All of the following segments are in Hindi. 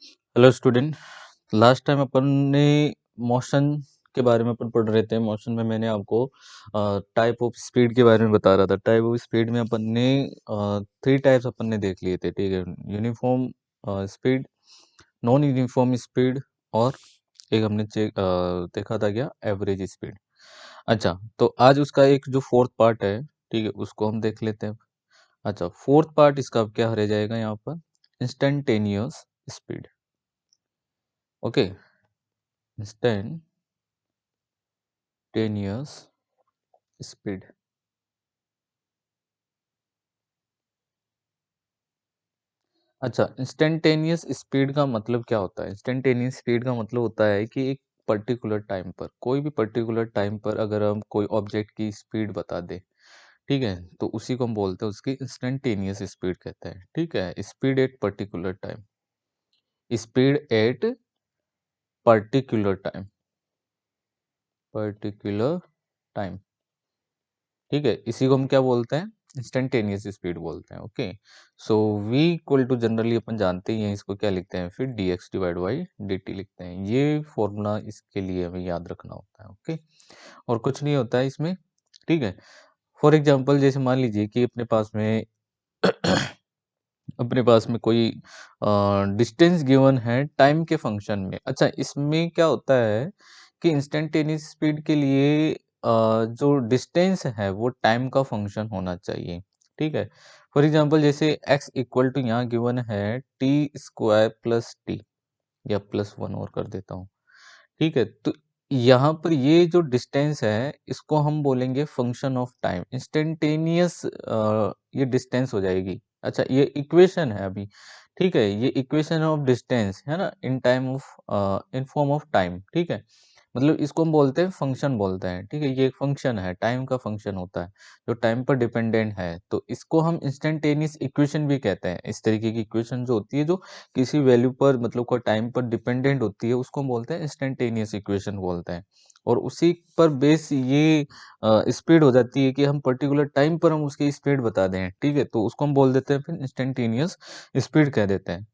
Hello student. लास्ट टाइम अपन ने मोशन के बारे में अपन पढ़ रहे थे। मोशन में मैंने आपको टाइप ऑफ स्पीड के बारे में बता रहा था। टाइप ऑफ स्पीड में अपन ने 3 टाइप्स अपन ने देख लिए थे, ठीक है। Uniform speed, non uniform speed, और एक हमने देखा था क्या, एवरेज स्पीड। अच्छा, तो आज उसका एक जो फोर्थ पार्ट है, ठीक है, उसको हम देख लेते हैं। अच्छा, फोर्थ पार्ट इसका अब क्या रह जाएगा यहाँ पर, instantaneous speed. Okay, instantaneous speed. अच्छा, इंस्टेंटेनियस स्पीड का मतलब क्या होता है? इंस्टेंटेनियस स्पीड का मतलब होता है कि एक पर्टिकुलर टाइम पर, कोई भी पर्टिकुलर टाइम पर अगर हम कोई ऑब्जेक्ट की स्पीड बता दे, ठीक है, तो उसी को हम बोलते हैं, उसकी इंस्टेंटेनियस स्पीड कहते हैं, ठीक है। Speed at particular time, speed at particular time, particular time, ठीक है, इसी को हम क्या बोलते हैं, इंस्टेंटेनियस स्पीड बोलते हैं। Okay, so v equal to, generally अपन जानते ही हैं इसको क्या लिखते हैं, फिर dx डिवाइड बाई dt लिखते हैं। ये फॉर्मूला इसके लिए हमें याद रखना होता है। ओके, और कुछ नहीं होता है इसमें, ठीक है। फॉर एग्जांपल, जैसे मान लीजिए कि अपने पास में अपने पास में कोई डिस्टेंस गिवन है टाइम के फंक्शन में। अच्छा, इसमें क्या होता है कि इंस्टेंटेनियस स्पीड के लिए जो डिस्टेंस है वो टाइम का फंक्शन होना चाहिए, ठीक है। फॉर एग्जांपल, जैसे x इक्वल टू यहाँ गिवन है टी स्क्वायर प्लस टी, या प्लस वन और कर देता हूँ, ठीक है। तो यहाँ पर ये जो डिस्टेंस है इसको हम बोलेंगे फंक्शन ऑफ टाइम, इंस्टेंटेनियस ये डिस्टेंस हो जाएगी। अच्छा, ये इक्वेशन है अभी, ठीक है, ये इक्वेशन ऑफ डिस्टेंस है ना, in time of in form of time, ठीक है। मतलब इसको हम बोलते हैं फंक्शन बोलते हैं, ठीक है। ये एक फंक्शन है, टाइम का फंक्शन होता है जो टाइम पर डिपेंडेंट है, तो इसको हम इंस्टेंटेनियस इक्वेशन भी कहते हैं। इस तरीके की इक्वेशन जो होती है जो किसी वैल्यू पर, मतलब कोई टाइम पर डिपेंडेंट होती है, उसको हम बोलते हैं इंस्टेंटेनियस इक्वेशन बोलते हैं। और उसी पर बेस ये स्पीड हो जाती है कि हम पर्टिकुलर टाइम पर हम उसकी स्पीड बता दें, ठीक है, तो उसको हम बोल देते हैं फिर इंस्टेंटेनियस स्पीड कह देते हैं,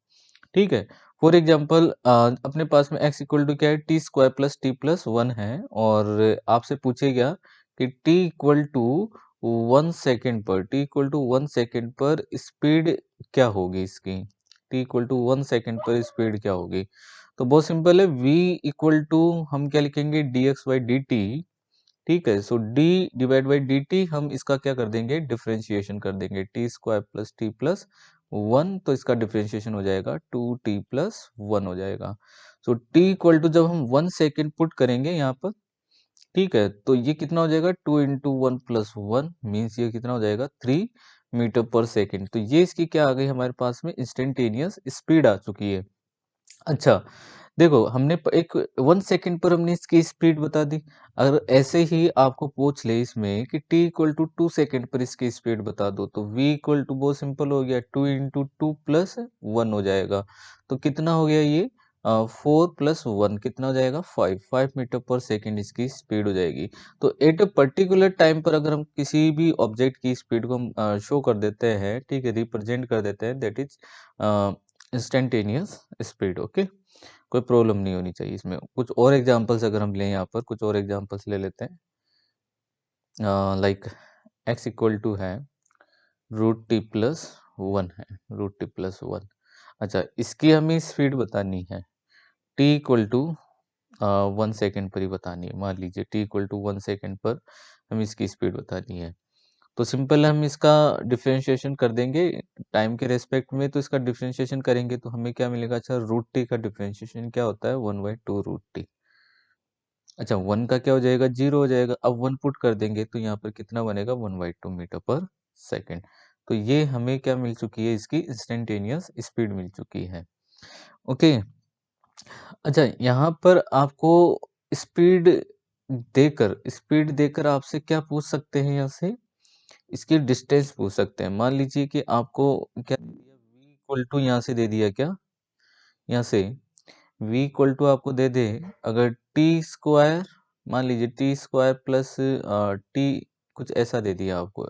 ठीक है। फॉर एग्जाम्पल, अपने पास में x इक्वल टू क्या है, T square plus T plus one है, और आपसे पूछे गया कि t इक्वल टू 1 सेकेंड पर, t इक्वल टू 1 सेकेंड पर स्पीड क्या होगी इसकी, t इक्वल टू 1 सेकेंड पर स्पीड क्या होगी। तो बहुत सिंपल है, v इक्वल टू हम क्या लिखेंगे, dx बाई डी टी, ठीक है। सो d divide by d T, हम इसका क्या कर देंगे, डिफ्रेंशिएशन कर देंगे, T square plus T plus one, तो इसका डिफ्रेंशिएशन हो जाएगा 2t प्लस वन हो जाएगा। सो t इक्वल टू जब हम 1 सेकेंड पुट करेंगे यहाँ पर, ठीक है, तो ये कितना हो जाएगा, 2 × 1 + 1 मीन्स ये कितना हो जाएगा, 3 मीटर पर सेकेंड। तो ये इसकी क्या आ गई हमारे पास में, इंस्टेंटेनियस स्पीड आ चुकी है। अच्छा, देखो हमने एक 1 सेकेंड पर हमने इसकी स्पीड बता दी। अगर ऐसे ही आपको पूछ ले इसमें कि t इक्वल टू 2 सेकेंड पर इसकी स्पीड बता दो, तो v इक्वल टू बहुत सिंपल हो गया, 2 × 2 + 1 हो जाएगा। तो कितना हो गया ये, 4 + 1 कितना हो जाएगा, 5 मीटर पर सेकेंड इसकी स्पीड हो जाएगी। तो एट अ पर्टिकुलर टाइम पर अगर हम किसी भी ऑब्जेक्ट की स्पीड को हम शो कर देते हैं, ठीक है, रिप्रेजेंट कर देते हैं, that is instantaneous speed. Okay, कोई प्रॉब्लम नहीं होनी चाहिए इसमें। कुछ और एग्जांपल्स अगर हम लें, यहाँ पर कुछ और एग्जांपल्स ले लेते हैं। लाइक x इक्वल टू है √t+1 है, √t+1। अच्छा, इसकी हमें स्पीड बतानी है, t इक्वल टू 1 सेकेंड पर ही बतानी है। मान लीजिए t इक्वल टू 1 सेकेंड पर हमें इसकी स्पीड बतानी है, तो सिंपल हम इसका डिफरेंशिएशन कर देंगे टाइम के रेस्पेक्ट में। तो इसका डिफरेंशिएशन करेंगे तो हमें क्या मिलेगा, अच्छा, √t का डिफरेंशिएशन क्या होता है, 1/2 √t। अच्छा, 1 का क्या हो जाएगा, 0 हो जाएगा। अब 1 पुट कर देंगे तो यहाँ पर कितना बनेगा, 1/2 मीटर पर सेकेंड। तो ये हमें क्या मिल चुकी है, इसकी इंस्टेंटेनियस स्पीड मिल चुकी है। ओके, अच्छा, यहाँ पर आपको स्पीड स्पीड देकर आपसे क्या पूछ सकते हैं, यहाँ से इसकी डिस्टेंस पूछ सकते हैं। मान लीजिए कि आपको क्या दे दिया, v इक्वल टू यहाँ से दे दिया क्या, यहाँ से v इक्वल टू आपको दे दे, अगर टी स्क्वायर, मान लीजिए टी स्क्वायर प्लस टी, कुछ ऐसा दे दिया आपको,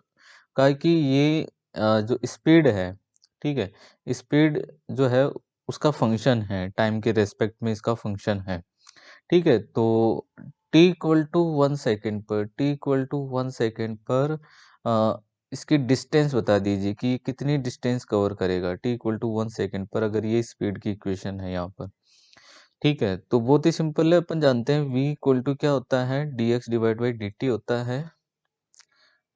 कहा कि ये जो स्पीड है, ठीक है, स्पीड जो है उसका फंक्शन है, टाइम के रिस्पेक्ट में इसका फंक्शन है। ठीक है? तो t इक्वल टू 1 सेकंड पर t इक्वल टू 1 सेकंड पर इसकी डिस्टेंस बता दीजिए कि कितनी डिस्टेंस कवर करेगा t इक्वल टू 1 सेकंड पर, अगर ये स्पीड की इक्वेशन है यहाँ पर। ठीक है? तो बहुत ही सिंपल है, अपन जानते हैं v इक्वल टू क्या होता है, dx डिवाइड बाई dt होता है।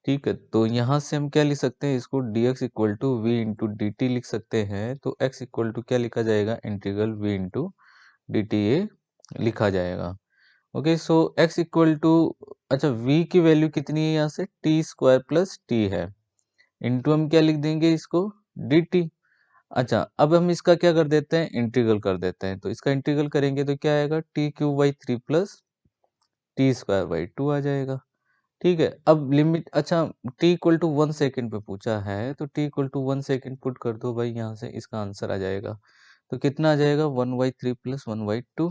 ठीक है? तो यहाँ से हम क्या लिख सकते हैं, इसको dx equal to v into dt लिख सकते हैं। तो x इक्वल टू क्या लिखा जाएगा, इंटीग्रल v इंटू dt ये लिखा जाएगा। Okay, so x equal to, अच्छा v की वैल्यू कितनी है यहाँ से, टी स्क्वायर प्लस टी है, इंटू हम क्या लिख देंगे इसको, dt। अच्छा, अब हम इसका क्या कर देते हैं, इंटीग्रल कर देते हैं। तो इसका इंटीग्रल करेंगे तो क्या आएगा, T cube by 3 plus T square by 2 आ जाएगा। ठीक है, अब लिमिट, अच्छा t इक्वल टू 1 सेकंड पे पूछा है, तो t equal to 1 second put कर दो भाई, यहाँ से इसका आंसर आ जाएगा। तो कितना आ जाएगा, 1/3 प्लस 1/2।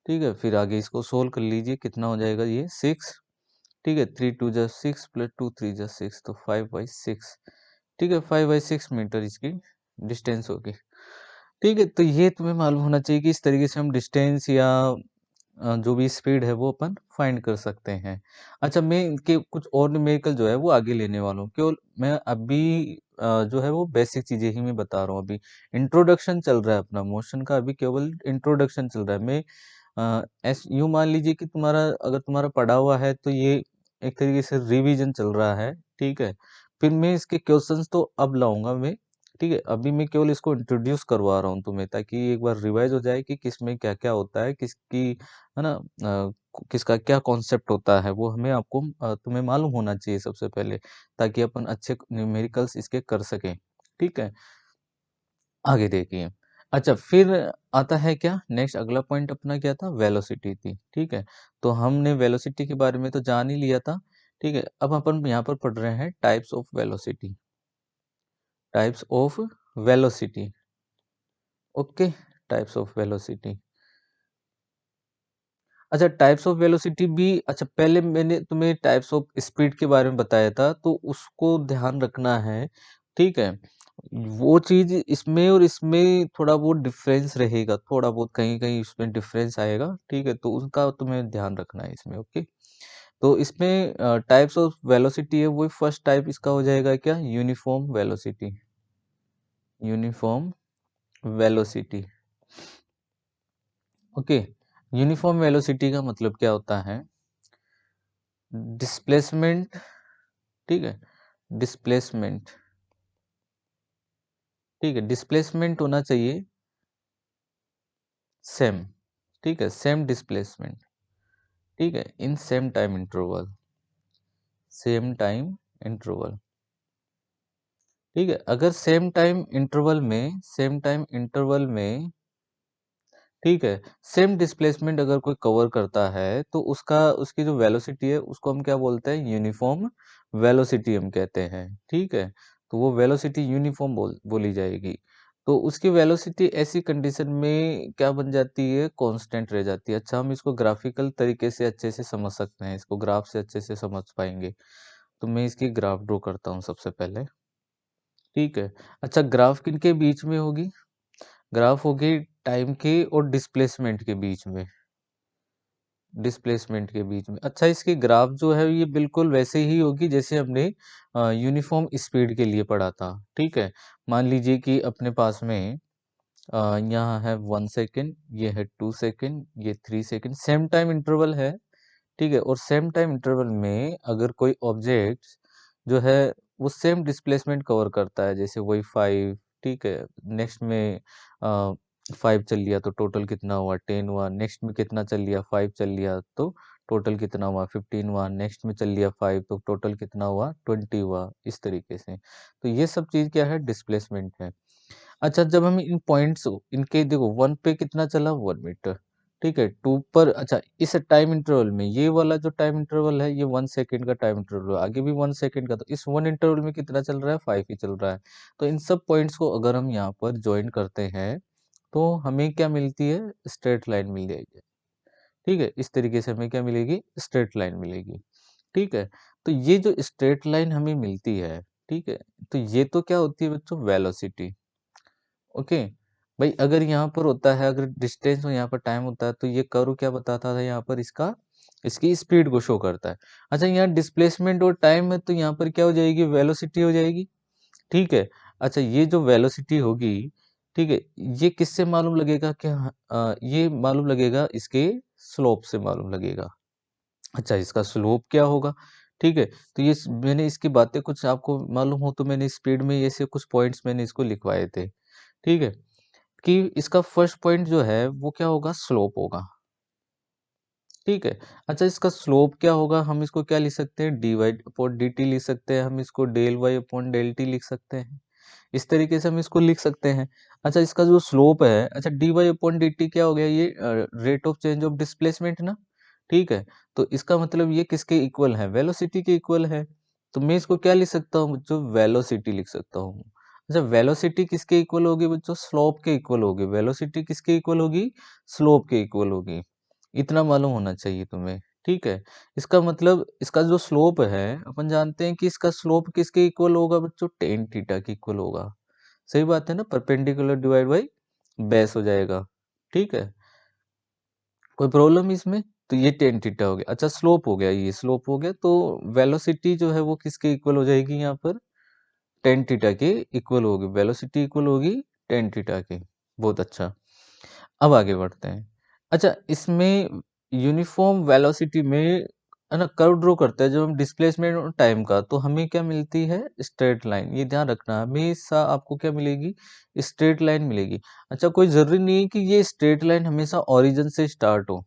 ठीक है, फिर आगे इसको सोल्व कर लीजिए, कितना हो जाएगा ये 6। ठीक है, 3 2 जा 6 प्लस 2 3 जा 6, तो 5/6। ठीक है, 5/6 मीटर इसकी डिस्टेंस होगी। ठीक है, तो ये तुम्हें मालूम होना चाहिए कि इस तरीके से हम डिस्टेंस या जो भी स्पीड है वो अपन फाइंड कर सकते हैं। अच्छा, मैं इनके कुछ और न्यूमेरिकल जो है वो आगे लेने वाला हूँ, केवल मैं अभी जो है वो बेसिक चीजें ही मैं बता रहा हूँ। अभी इंट्रोडक्शन चल रहा है अपना, मोशन का अभी केवल इंट्रोडक्शन चल रहा है। मैं ऐस यूँ मान लीजिए कि तुम्हारा, अगर तुम्हारा पढ़ा हुआ है तो ये एक तरीके से रिवीजन चल रहा है। ठीक है, फिर मैं इसके क्वेश्चंस तो अब लाऊंगा मैं। ठीक है, अभी मैं केवल इसको इंट्रोड्यूस करवा रहा हूँ तुम्हें, ताकि एक बार रिवाइज हो जाए कि किसमें क्या क्या होता है, किसकी है ना, किसका क्या कॉन्सेप्ट होता है, वो हमें आपको तुम्हें मालूम होना चाहिए सबसे पहले, ताकि अपन अच्छे न्यूमेरिकल्स इसके कर सकें। ठीक है, आगे देखिए। अच्छा, फिर आता है क्या, नेक्स्ट अगला पॉइंट अपना क्या था, वेलोसिटी थी। ठीक है, तो हमने वेलोसिटी के बारे में तो जान ही लिया था। ठीक है, अब अपन यहाँ पर पढ़ रहे हैं types of velocity. Types of velocity. Okay, types of velocity. अच्छा, टाइप्स ऑफ वेलोसिटी भी, अच्छा पहले मैंने तुम्हें टाइप्स ऑफ स्पीड के बारे में बताया था, तो उसको ध्यान रखना है। ठीक है, वो चीज इसमें और इसमें थोड़ा बहुत डिफरेंस रहेगा, थोड़ा बहुत कहीं कहीं इसमें डिफरेंस आएगा। ठीक है, तो उसका तुम्हें ध्यान रखना है इसमें। ओके, तो इसमें टाइप्स ऑफ वेलोसिटी है, वही फर्स्ट टाइप इसका हो जाएगा क्या, uniform velocity. Uniform velocity. Okay, uniform velocity का मतलब क्या होता है, डिस्प्लेसमेंट। ठीक है, डिस्प्लेसमेंट। ठीक है, डिस्प्लेसमेंट होना चाहिए सेम। ठीक है, सेम डिस्प्लेसमेंट। ठीक है, in same time interval. Same time interval. ठीक है, अगर सेम टाइम इंटरवल में, ठीक है, सेम डिस्प्लेसमेंट अगर कोई कवर करता है, तो उसका, उसकी जो वेलोसिटी है उसको हम क्या बोलते हैं, यूनिफॉर्म वेलोसिटी हम कहते हैं। ठीक है, तो वो वेलोसिटी यूनिफॉर्म बोली जाएगी। तो उसकी वेलोसिटी ऐसी कंडीशन में क्या बन जाती है, कांस्टेंट रह जाती है। अच्छा, हम इसको ग्राफिकल तरीके से अच्छे से समझ सकते हैं, इसको ग्राफ से अच्छे से समझ पाएंगे। तो मैं इसकी ग्राफ ड्रॉ करता हूँ सबसे पहले। ठीक है, अच्छा ग्राफ किनके बीच में होगी, ग्राफ होगी टाइम के और डिस्प्लेसमेंट के बीच में। डिस्प्लेसमेंट के बीच में, अच्छा इसकी ग्राफ जो है ये बिल्कुल वैसे ही होगी जैसे हमने यूनिफॉर्म स्पीड के लिए पढ़ा था। ठीक है, मान लीजिए कि अपने पास में यहाँ है 1 सेकेंड, ये है 2 सेकेंड, ये 3 सेकेंड, सेम टाइम इंटरवल है। ठीक है, और सेम टाइम इंटरवल में अगर कोई ऑब्जेक्ट जो है वो सेम डिस्प्लेसमेंट कवर करता है, जैसे वही 5। ठीक है, नेक्स्ट में 5 चल लिया तो टोटल कितना हुआ, 10 हुआ। नेक्स्ट में कितना चल लिया, 5 चल लिया तो टोटल कितना हुआ, 15 हुआ। नेक्स्ट में चल लिया 5 तो टोटल कितना हुआ, 20 हुआ। इस तरीके से, तो ये सब चीज क्या है, डिस्प्लेसमेंट है। अच्छा, जब हम इन पॉइंट्स इनके देखो, 1 पे कितना चला, 1 मीटर। ठीक है, 2 पर, अच्छा इस टाइम इंटरवल में ये वाला जो टाइम इंटरवल है, ये 1 सेकेंड का टाइम इंटरवल है, आगे भी 1 सेकेंड का, तो इस 1 इंटरवल में कितना चल रहा है, 5 ही चल रहा है। तो इन सब पॉइंट्स को अगर हम यहाँ पर ज्वाइन करते हैं, तो हमें क्या मिलती है, स्ट्रेट लाइन मिल जाएगी। ठीक है, इस तरीके से हमें क्या मिलेगी, स्ट्रेट लाइन मिलेगी। ठीक है, तो ये जो स्ट्रेट लाइन हमें मिलती है, ठीक है, तो ये तो क्या होती है बच्चों, वेलोसिटी। ओके, भाई अगर यहाँ पर होता है, अगर डिस्टेंस और यहाँ पर टाइम होता है, तो ये कर्व क्या बताता था यहाँ पर, इसका इसकी स्पीड को शो करता है। अच्छा, यहाँ डिस्प्लेसमेंट और टाइम है, तो यहाँ पर क्या हो जाएगी, वेलोसिटी हो जाएगी। ठीक है। अच्छा, ये जो वेलोसिटी होगी, ठीक है, ये किससे मालूम लगेगा कि ये मालूम लगेगा इसके स्लोप से मालूम लगेगा। अच्छा, इसका स्लोप क्या होगा? ठीक है। तो ये मैंने इसकी बातें कुछ आपको मालूम हो तो मैंने स्पीड में ऐसे कुछ पॉइंट्स मैंने इसको लिखवाए थे। ठीक है, कि इसका फर्स्ट पॉइंट जो है वो क्या होगा, स्लोप होगा। ठीक है। अच्छा, इसका स्लोप क्या होगा, हम इसको क्या लिख सकते हैं, D Y upon D T लिख सकते हैं, हम इसको del Y upon del T लिख सकते हैं। इस तरीके से हम इसको लिख सकते हैं। अच्छा, इसका जो स्लोप है, अच्छा D Y upon D T क्या हो गया, ये rate of change of displacement ना। ठीक है। तो इसका मतलब ये किसके इक्वल है, वेलोसिटी के इक्वल है। तो मैं इसको क्या लिख सकता हूँ बच्चों, वेलोसिटी लिख सकता हूँ। अच्छा, वेलोसिटी किसके इक्वल होगी बच्चों, स्लोप के इक्वल होगी। वेलोसिटी किसके इक्वल होगी, स्लोप के इक्वल होगी। इतना मालूम होना चाहिए तुम्हें। ठीक है। इसका मतलब इसका जो स्लोप है, अपन जानते हैं कि इसका स्लोप किसके इक्वल होगा बच्चों, टेन थीटा के इक्वल होगा। सही बात है ना, परपेंडिकुलर डिवाइड बाई बेस हो जाएगा। ठीक है, कोई प्रॉब्लम इसमें? तो ये टेन थीटा हो गया। अच्छा, स्लोप हो गया, ये स्लोप हो गया, तो वेलोसिटी जो है वो किसके इक्वल हो जाएगी यहाँ पर, टेन थीटा के इक्वल होगी। वेलोसिटी इक्वल होगी टेन थीटा के। बहुत अच्छा। अब आगे बढ़ते हैं। अच्छा, इसमें यूनिफॉर्म वेलोसिटी में है ना, कर्व ड्रॉ करता है जब हम डिस्प्लेसमेंट और टाइम का, तो हमें क्या मिलती है, स्ट्रेट लाइन। ये ध्यान रखना, हमेशा आपको क्या मिलेगी, स्ट्रेट लाइन मिलेगी। अच्छा, कोई जरूरी नहीं है कि ये स्ट्रेट लाइन हमेशा ओरिजिन से स्टार्ट हो।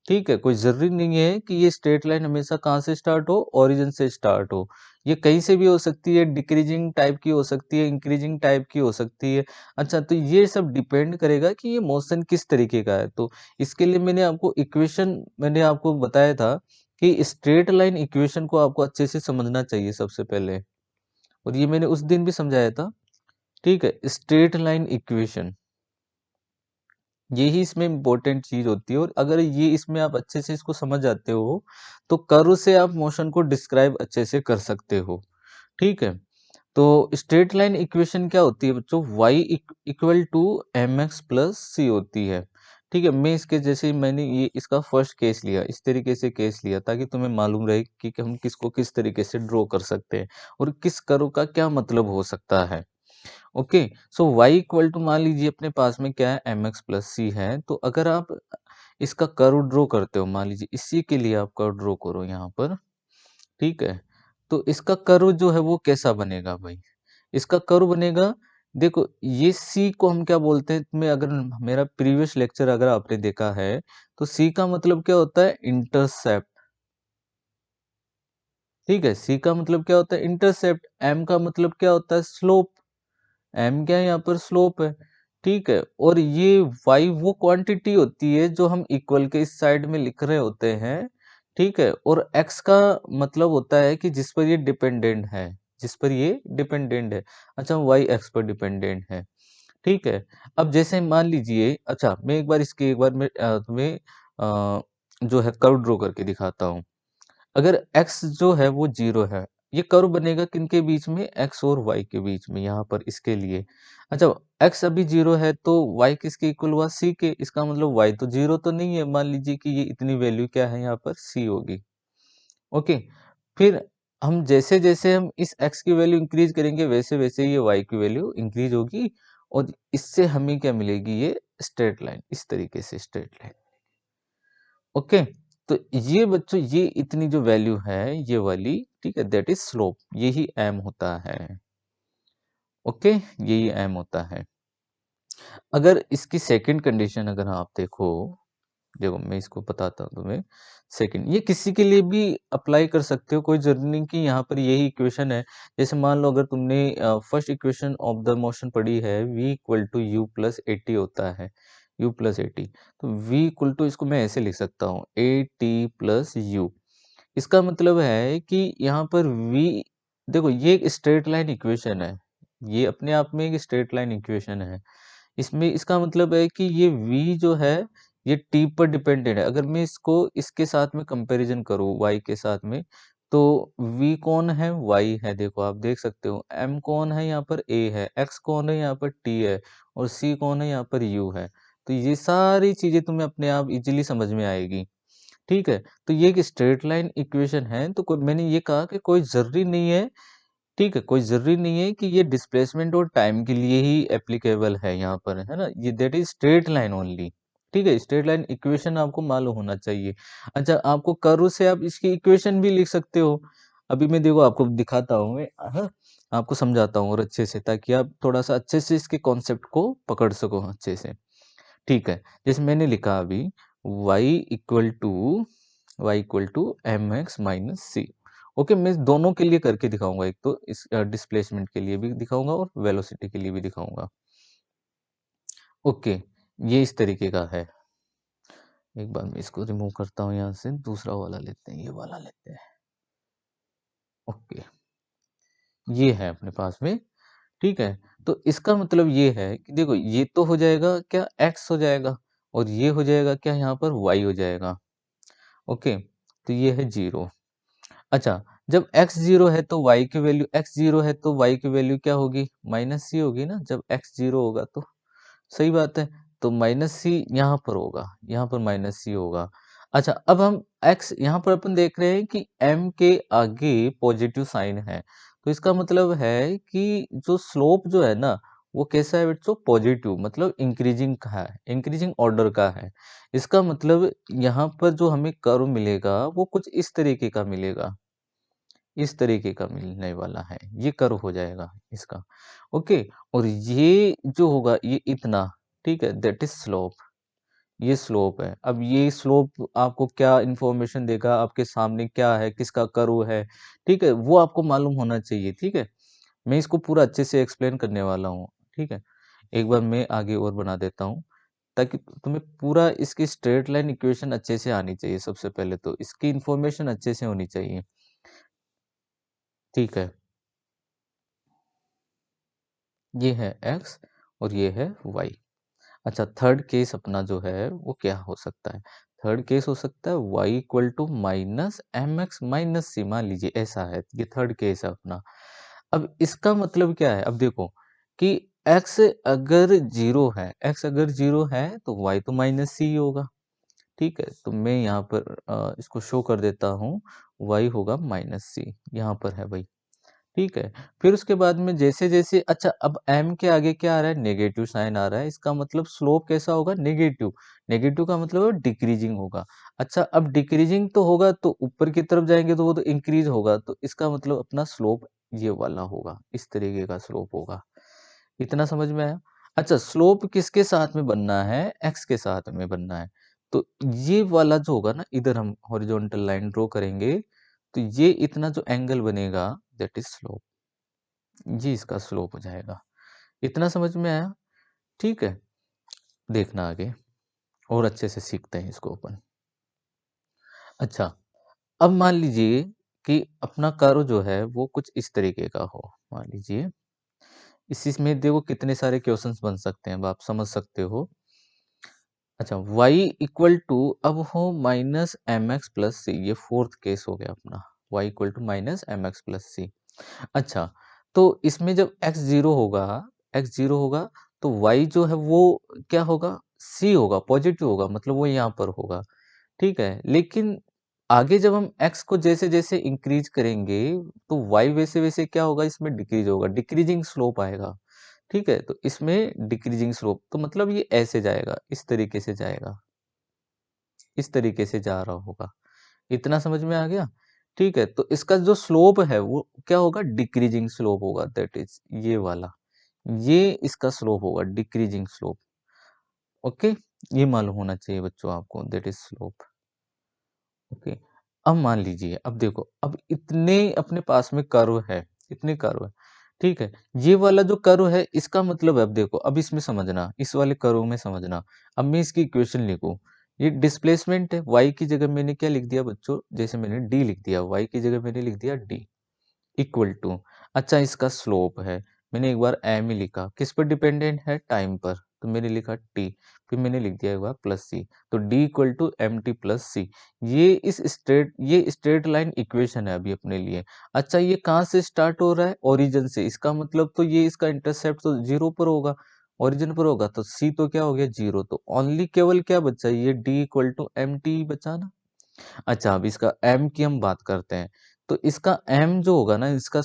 ठीक है, कोई ज़रूरी नहीं है कि ये स्ट्रेट लाइन हमेशा कहाँ से स्टार्ट हो, ओरिजिन से स्टार्ट हो। ये कहीं से भी हो सकती है, डिक्रीजिंग टाइप की हो सकती है, इंक्रीजिंग टाइप की हो सकती है। अच्छा, तो ये सब डिपेंड करेगा कि ये मोशन किस तरीके का है। तो इसके लिए मैंने आपको इक्वेशन मैंने आपको बताया था कि स्ट्रेट लाइन इक्वेशन को आपको अच्छे से समझना चाहिए सबसे पहले, और ये मैंने उस दिन भी समझाया था। ठीक है, स्ट्रेट लाइन इक्वेशन यही इसमें इम्पोर्टेंट चीज होती है, और अगर ये इसमें आप अच्छे से इसको समझ जाते हो, तो कर्व से आप मोशन को डिस्क्राइब अच्छे से कर सकते हो। ठीक है। तो स्ट्रेट लाइन इक्वेशन क्या होती है बच्चों, y equal to m x plus c होती है। ठीक है, मैं इसके जैसे मैंने ये इसका फर्स्ट केस लिया, इस तरीके से केस लिया ताकि तुम्हें मालूम रहे कि हम किसको किस तरीके से ड्रॉ कर सकते हैं, और किस कर्व का क्या मतलब हो सकता है। Okay. So y equal to, मान लीजिए अपने पास में क्या है, एम एक्स प्लस सी है। तो अगर आप इसका कर्व ड्रॉ करते हो, मान लीजिए इसी के लिए आप कर्व ड्रॉ करो यहाँ पर। ठीक है। तो इसका कर्व जो है वो कैसा बनेगा भाई, इसका कर्व बनेगा, देखो ये सी को हम क्या बोलते हैं, तुम्हें अगर मेरा प्रीवियस लेक्चर अगर आपने देखा है, तो सी का मतलब क्या होता है, इंटरसेप्ट। ठीक है, सी का मतलब क्या होता है, इंटरसेप्ट। एम का मतलब क्या होता है, स्लोप। एम क्या है यहाँ पर, स्लोप है। ठीक है, और ये वाई वो क्वांटिटी होती है जो हम इक्वल के इस साइड में लिख रहे होते हैं। ठीक है, और एक्स का मतलब होता है कि जिस पर ये डिपेंडेंट है, जिस पर ये डिपेंडेंट है। अच्छा, वाई एक्स पर डिपेंडेंट है। ठीक है। अब जैसे मान लीजिए, अच्छा मैं एक बार इसके एक बार मैं तुम्हें जो है कर्व ड्रॉ करके दिखाता हूँ। अगर x जो है वो 0 है, ये कर्व बनेगा किनके बीच में, x और y के बीच में, यहाँ पर इसके लिए। अच्छा, x अभी 0 है तो y किसके इक्वल हुआ, c के। इसका मतलब y तो 0 तो नहीं है, मान लीजिए कि ये इतनी वैल्यू क्या है यहाँ पर, c होगी। ओके। फिर हम जैसे जैसे हम इस x की वैल्यू इंक्रीज करेंगे, वैसे वैसे ये y की वैल्यू इंक्रीज होगी, और इससे हमें क्या मिलेगी, ये स्ट्रेट लाइन, इस तरीके से स्ट्रेट लाइन। ओके। तो ये बच्चों, ये इतनी जो वैल्यू है ये वाली, ठीक है, दैट इज स्लोप, यही एम होता है। ओके, यही एम होता है। अगर इसकी सेकंड कंडीशन अगर आप देखो, देखो मैं इसको बताता हूँ तुम्हें। सेकंड, ये किसी के लिए भी अप्लाई कर सकते हो, कोई जरूरी नहीं कि यहाँ पर यही इक्वेशन है। जैसे मान लो अगर तुमने first equation of the motion पढ़ी है, v equal to u plus a t होता है, u प्लस एटी। तो v इक्वल टू, इसको मैं ऐसे लिख सकता हूँ, ए टी प्लस यू। इसका मतलब है कि यहाँ पर v, देखो ये एक स्ट्रेट लाइन इक्वेशन है, ये अपने आप में एक स्ट्रेट लाइन इक्वेशन है। इसमें इसका मतलब है कि ये v जो है ये t पर डिपेंडेंट है। अगर मैं इसको इसके साथ में कंपैरिजन करूँ y के साथ में, तो v कौन है, y है। देखो आप देख सकते हो, m कौन है यहाँ पर, a है, x कौन है यहाँ पर, t है, और सी कौन है यहाँ पर, यू है। तो ये सारी चीजें तुम्हें अपने आप इजीली समझ में आएगी। ठीक है, तो ये एक स्ट्रेट लाइन इक्वेशन है। तो मैंने ये कहा कि कोई जरूरी नहीं है, ठीक है, कोई ज़रूरी नहीं है कि ये डिस्प्लेसमेंट और टाइम के लिए ही एप्लीकेबल है यहाँ पर, है ना? ये that is straight line only. ठीक है, स्ट्रेट लाइन इक्वेशन आपको मालूम होना चाहिए। अच्छा, आपको कर्व से आप इसकी इक्वेशन भी लिख सकते हो। अभी मैं देखो आपको दिखाता हूँ मैं, हाँ, आपको समझाता हूँ और अच्छे से, ताकि आप थोड़ा-सा अच्छे से इसके कॉन्सेप्ट को पकड़ सको अच्छे से। ठीक है, जैसे मैंने लिखा अभी y equal to mx minus C. Okay, मैं दोनों के लिए करके दिखाऊंगा, एक तो इस डिस्प्लेसमेंट के लिए भी दिखाऊंगा और वेलोसिटी के लिए भी दिखाऊंगा। ओके, ये इस तरीके का है। एक बार मैं इसको रिमूव करता हूँ यहाँ से, दूसरा वाला लेते हैं, ये वाला लेते हैं। ओके, ये है अपने पास में। ठीक है, तो इसका मतलब ये है कि देखो, ये तो हो जाएगा क्या, x हो जाएगा, और ये हो जाएगा क्या, यहाँ पर y हो जाएगा। ओके, तो ये है 0। अच्छा, जब x 0 है तो y की वैल्यू, x 0 है तो y की वैल्यू क्या होगी, माइनस सी होगी ना, जब x 0 होगा तो। सही बात है, तो माइनस सी यहाँ पर होगा, यहाँ पर माइनस सी होगा। अच्छा, अब हम x यहाँ पर अपन देख रहे हैं कि m के आगे पॉजिटिव साइन है, तो इसका मतलब है कि जो स्लोप जो है ना, वो कैसा है बच्चों, पॉजिटिव, मतलब इंक्रीजिंग का है, इंक्रीजिंग ऑर्डर का है। इसका मतलब यहाँ पर जो हमें कर्व मिलेगा वो कुछ इस तरीके का मिलेगा, इस तरीके का मिलने वाला है, ये कर्व हो जाएगा इसका। ओके, और ये जो होगा ये इतना, ठीक है, दैट इज स्लोप। ये स्लोप है। अब ये स्लोप आपको क्या इंफॉर्मेशन देगा, आपके सामने क्या है, किसका कर्व है, ठीक है, वो आपको मालूम होना चाहिए। ठीक है, मैं इसको पूरा अच्छे से एक्सप्लेन करने वाला हूँ। ठीक है, एक बार मैं आगे और बना देता हूँ, ताकि तुम्हें पूरा इसकी स्ट्रेट लाइन इक्वेशन अच्छे से आनी चाहिए। सबसे पहले तो इसकी इंफॉर्मेशन अच्छे से होनी चाहिए। ठीक है, ये है x और ये है y। अच्छा, थर्ड केस अपना जो है वो क्या हो सकता है, थर्ड केस हो सकता है y equal to minus m x minus c, मान लीजिए ऐसा है, ये थर्ड केस है अपना। अब इसका मतलब क्या है, अब देखो कि x अगर जीरो है, x अगर जीरो है तो y तो माइनस सी होगा। ठीक है, तो मैं यहाँ पर इसको शो कर देता हूँ, y होगा माइनस सी, यहाँ पर है भाई। ठीक है, फिर उसके बाद में जैसे-जैसे, अच्छा, अब m के आगे क्या आ रहा है, नेगेटिव साइन आ रहा है, इसका मतलब स्लोप कैसा होगा, नेगेटिव। नेगेटिव का मतलब डिक्रीजिंग होगा। अच्छा, अब डिक्रीजिंग तो होगा तो ऊपर की तरफ जाएंगे तो वो तो इंक्रीज होगा, तो इसका मतलब अपना स्लोप ये वाला होगा, इस तरीके का स्लोप होगा। इतना समझ में आया? अच्छा, स्लोप किसके साथ में बनना है, x के साथ में बनना है। तो ये वाला जो होगा ना, इधर हम हॉरिजॉन्टल लाइन ड्रॉ करेंगे, तो ये इतना जो एंगल बनेगा, दैट इज स्लोप। ये इसका स्लोप हो जाएगा। इतना समझ में आया? ठीक है, देखना आगे और अच्छे से सीखते हैं इसको अपन। अच्छा, अब मान लीजिए कि अपना कर्व जो है वो कुछ इस तरीके का हो, मान लीजिए। इसमें देखो कितने सारे क्वेश्चंस बन सकते हैं, अब आप समझ सकते हो। अच्छा, y इक्वल टू अब हो minus m x plus c, ये फोर्थ केस हो गया अपना, y equal to minus m x plus c. अच्छा, तो इसमें जब x जीरो होगा तो y जो है वो क्या होगा, c होगा, पॉजिटिव होगा, मतलब वो यहाँ पर होगा। ठीक है, लेकिन आगे जब हम x को जैसे जैसे इंक्रीज करेंगे तो y वैसे वैसे क्या होगा, इसमें डिक्रीज होगा, डिक्रीजिंग स्लोप आएगा। ठीक है, तो इसमें डिक्रीजिंग स्लोप, तो मतलब ये ऐसे जाएगा, इस तरीके से जाएगा, इस तरीके से जा रहा होगा। इतना समझ में आ गया? ठीक है, तो इसका जो स्लोप है वो क्या होगा, डिक्रीजिंग स्लोप होगा, दैट इज ये वाला, ये इसका स्लोप होगा, डिक्रीजिंग स्लोप। ओके, ये मालूम होना चाहिए बच्चों आपको, दैट इज स्लोप। ओके, अब मान लीजिए, अब देखो, अब इतने अपने पास में कर्व है, इतने कर्व है। ठीक है, ये वाला जो कर्व है इसका मतलब है, अब देखो, अब इसमें समझना, इस वाले कर्व में समझना। अब मैं इसकी इक्वेशन लिखूं, ये डिस्प्लेसमेंट है, y की जगह मैंने क्या लिख दिया बच्चों, जैसे मैंने d लिख दिया, y की जगह मैंने लिख दिया d इक्वल टू। अच्छा, इसका स्लोप है, मैंने एक बार एम ही लिखा, किस पर डिपेंडेंट है, टाइम पर, तो मैंने लिखा टी, फिर मैंने लिख दिया एक बार प्लस सी, तो d equal to M T plus c. ये स्ट्रेट लाइन इक्वेशन है अभी अपने लिए। अच्छा, ये कहाँ से स्टार्ट हो रहा है, ओरिजिन से, इसका मतलब तो ये इसका इंटरसेप्ट तो जीरो पर होगा, ओरिजिन पर होगा तो सी तो क्या हो गया 0, तो ओनली केवल क्या बचा, ये D equal to M T बचा ना। अच्छा, अब इसका m की हम बात करते हैं। तो इसका m जो होगा ना, इसका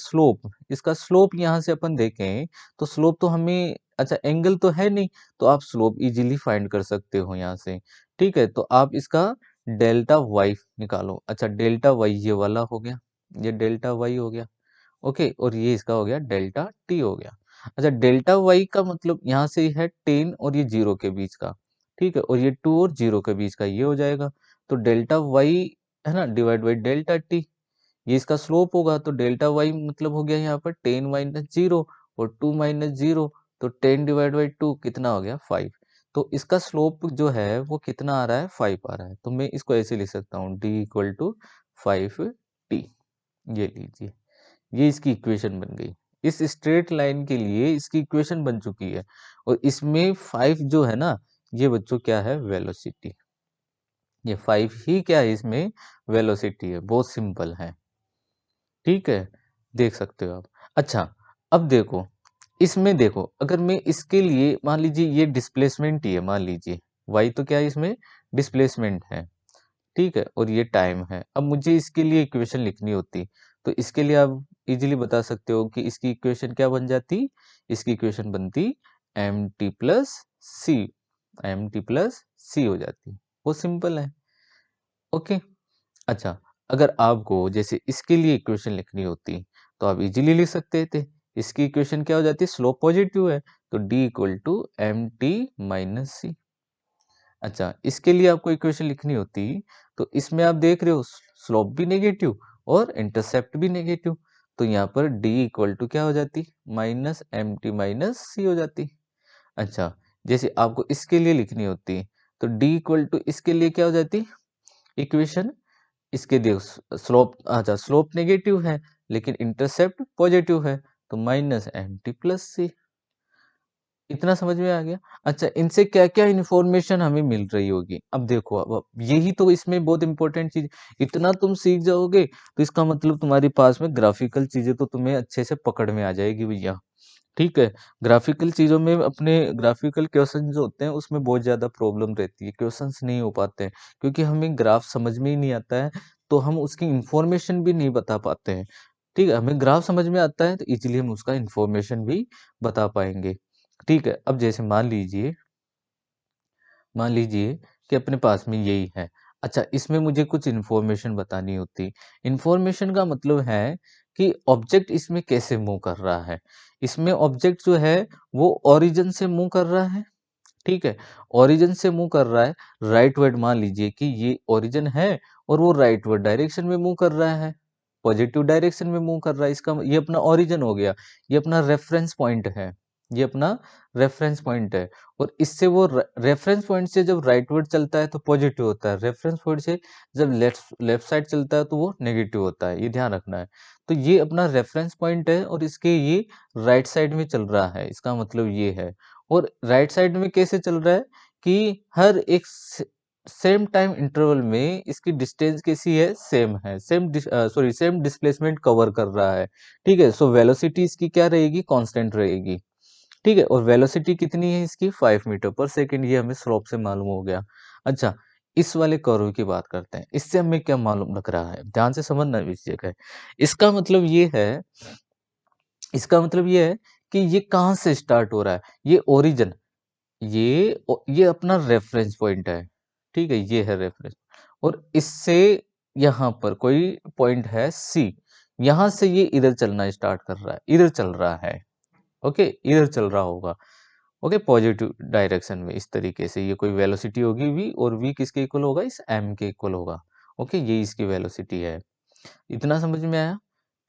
स्लोप यहाँ से अपन देखें तो स्लोप तो हमें, अच्छा एंगल तो है नहीं, तो आप स्लोप इजीली फाइंड कर सकते हो यहाँ से। ठीक है, तो आप इसका डेल्टा y निकालो। अच्छा, डेल्टा y ये वाला हो गया, ये डेल्टा y हो गया। ओके, और ये इसका हो गया डेल्टा t हो गया। अच्छा, डेल्टा y का मतलब यहाँ से है 10 और ये 0 के बीच का। ठीक है, और ये 2 और 0 के बीच का ये हो जाएगा। तो डेल्टा y है ना, डिवाइड बाई डेल्टा t, ये इसका स्लोप होगा। तो डेल्टा y मतलब हो गया यहाँ पर 10 माइनस 0 और 2 माइनस 0, तो 10 डिवाइड बाई 2 कितना हो गया 5। तो इसका स्लोप जो है वो कितना आ रहा है, 5 आ रहा है। तो मैं इसको ऐसे लिख सकता हूँ, d इक्वल टू 5t। ये लीजिए, ये इसकी इक्वेशन बन गई। इस स्ट्रेट लाइन के लिए इसकी इक्वेशन बन चुकी है। और इसमें 5 जो है ना, ये बच्चों क्या है, वेलोसिटी। ये 5 ही क्या है, इसमें वेलोसिटी है। बहुत सिंपल है। ठीक है, देख सकते हो आप। अच्छा, अब देखो, इसमें देखो, अगर मैं इसके लिए मान लीजिए ये डिस्प्लेसमेंट ही है, मान लीजिए y तो क्या है, इसमें डिस्प्लेसमेंट है। ठीक है, और ये टाइम है। अब मुझे इसके लिए इक्वेशन लिखनी होती, तो इसके लिए आप इजीली बता सकते हो कि इसकी इक्वेशन क्या बन जाती। इसकी इक्वेशन बनती एम टी प्लस सी, एम टी प्लस सी हो जाती। वो सिंपल है। ओके। अच्छा, अगर आपको जैसे इसके लिए इक्वेशन लिखनी होती तो आप इजीली लिख सकते थे। इसकी इक्वेशन क्या हो जाती है, स्लोप पॉजिटिव है, तो d equal to M t minus c. अच्छा, इसके लिए आपको इक्वेशन लिखनी होती तो इसमें आप देख रहे हो स्लोप भी नेगेटिव और इंटरसेप्ट भी नेगेटिव, तो यहाँ पर d इक्वल टू क्या हो जाती, माइनस एम टी माइनस सी हो जाती। अच्छा, जैसे आपको इसके लिए लिखनी होती तो d इक्वल टू इसके लिए क्या हो जाती इक्वेशन, इसके देखो स्लोप, अच्छा स्लोप नेगेटिव है लेकिन इंटरसेप्ट पॉजिटिव है, तो माइनस एम टी प्लस सी। इतना समझ में आ गया। अच्छा, इनसे क्या क्या इन्फॉर्मेशन हमें मिल रही होगी, अब देखो, अब यही तो इसमें बहुत इंपॉर्टेंट चीज। इतना तुम सीख जाओगे तो इसका मतलब तुम्हारे पास में ग्राफिकल चीजें तो तुम्हें अच्छे से पकड़ में आ जाएगी भैया। ठीक है, ग्राफिकल चीजों में अपने ग्राफिकल क्वेश्चन जो होते हैं उसमें बहुत ज्यादा प्रॉब्लम रहती है, क्वेश्चंस नहीं हो पाते हैं क्योंकि हमें ग्राफ समझ में ही नहीं आता है, तो हम उसकी इंफॉर्मेशन भी नहीं बता पाते हैं। ठीक है, हमें ग्राफ समझ में आता है तो इजीली हम उसका इंफॉर्मेशन भी बता पाएंगे। ठीक है, अब जैसे मान लीजिए कि अपने पास में यही है। अच्छा, इसमें मुझे कुछ इन्फॉर्मेशन बतानी होती। इन्फॉर्मेशन का मतलब है कि ऑब्जेक्ट इसमें कैसे मूव कर रहा है। इसमें ऑब्जेक्ट जो है वो ओरिजिन से मूव कर रहा है। ठीक है, ओरिजिन से मूव कर रहा है, राइट वर्ड मान लीजिए कि ये ओरिजिन है और वो राइट वर्ड डायरेक्शन में मूव कर रहा है, पॉजिटिव डायरेक्शन में मूव कर रहा है। इसका ये अपना ओरिजिन हो गया, ये अपना रेफरेंस पॉइंट है, ये अपना रेफरेंस पॉइंट है। और इससे वो रेफरेंस पॉइंट से जब राइट वर्ड चलता है तो पॉजिटिव होता है, रेफरेंस पॉइंट से जब लेफ्ट लेफ्ट साइड चलता है तो वो नेगेटिव होता है, ये ध्यान रखना है। तो ये अपना रेफरेंस पॉइंट है और इसके ये राइट साइड में चल रहा है, इसका मतलब ये है। और राइट साइड में कैसे चल रहा है कि हर एक सेम टाइम इंटरवल में इसकी डिस्टेंस कैसी है, सेम है, सेम डिस्प्लेसमेंट कवर कर रहा है। ठीक है, सो वेलोसिटी इसकी क्या रहेगी, कांस्टेंट रहेगी। ठीक है, और वेलोसिटी कितनी है इसकी, 5 मीटर पर सेकंड, ये हमें स्लोप से मालूम हो गया। अच्छा, इस वाले कर्व की बात करते हैं, इससे हमें क्या मालूम लग रहा है, ध्यान से समझना इस जगह। इसका मतलब ये है इसका मतलब ये है कि ये कहाँ से स्टार्ट हो रहा है, ये ओरिजिन, ये अपना रेफरेंस पॉइंट है। ठीक है, ये है रेफरेंस, और इससे यहाँ पर कोई पॉइंट है सी, यहाँ से ये इधर चलना स्टार्ट कर रहा है, इधर चल रहा है। ओके, इधर चल रहा होगा। ओके, पॉजिटिव डायरेक्शन में, इस तरीके से ये कोई वेलोसिटी होगी v, और v किसके इक्वल होगा, इस m के इक्वल होगा। ओके, ये इसकी वेलोसिटी है। इतना समझ में आया।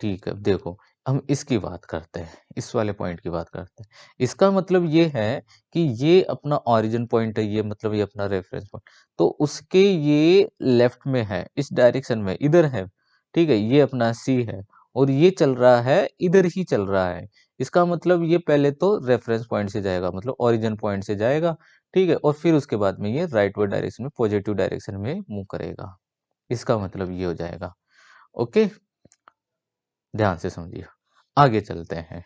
ठीक है, अब देखो, हम इसकी बात करते हैं, इस वाले पॉइंट की बात करते हैं। इसका मतलब ये है कि ये अपना ओरिजिन पॉइंट है, ये मतलब ये अपना रेफरेंस पॉइंट, तो उसके ये लेफ्ट में है, इस डायरेक्शन में इधर है। ठीक है, ये अपना सी है और ये चल रहा है, इधर ही चल रहा है। इसका मतलब ये पहले तो रेफरेंस पॉइंट से जाएगा, मतलब ओरिजिन पॉइंट से जाएगा। ठीक है, और फिर उसके बाद में ये राइटवर्ड डायरेक्शन में, पॉजिटिव डायरेक्शन में मूव करेगा। इसका मतलब ये हो जाएगा। ओके, ध्यान से समझिए, आगे चलते हैं।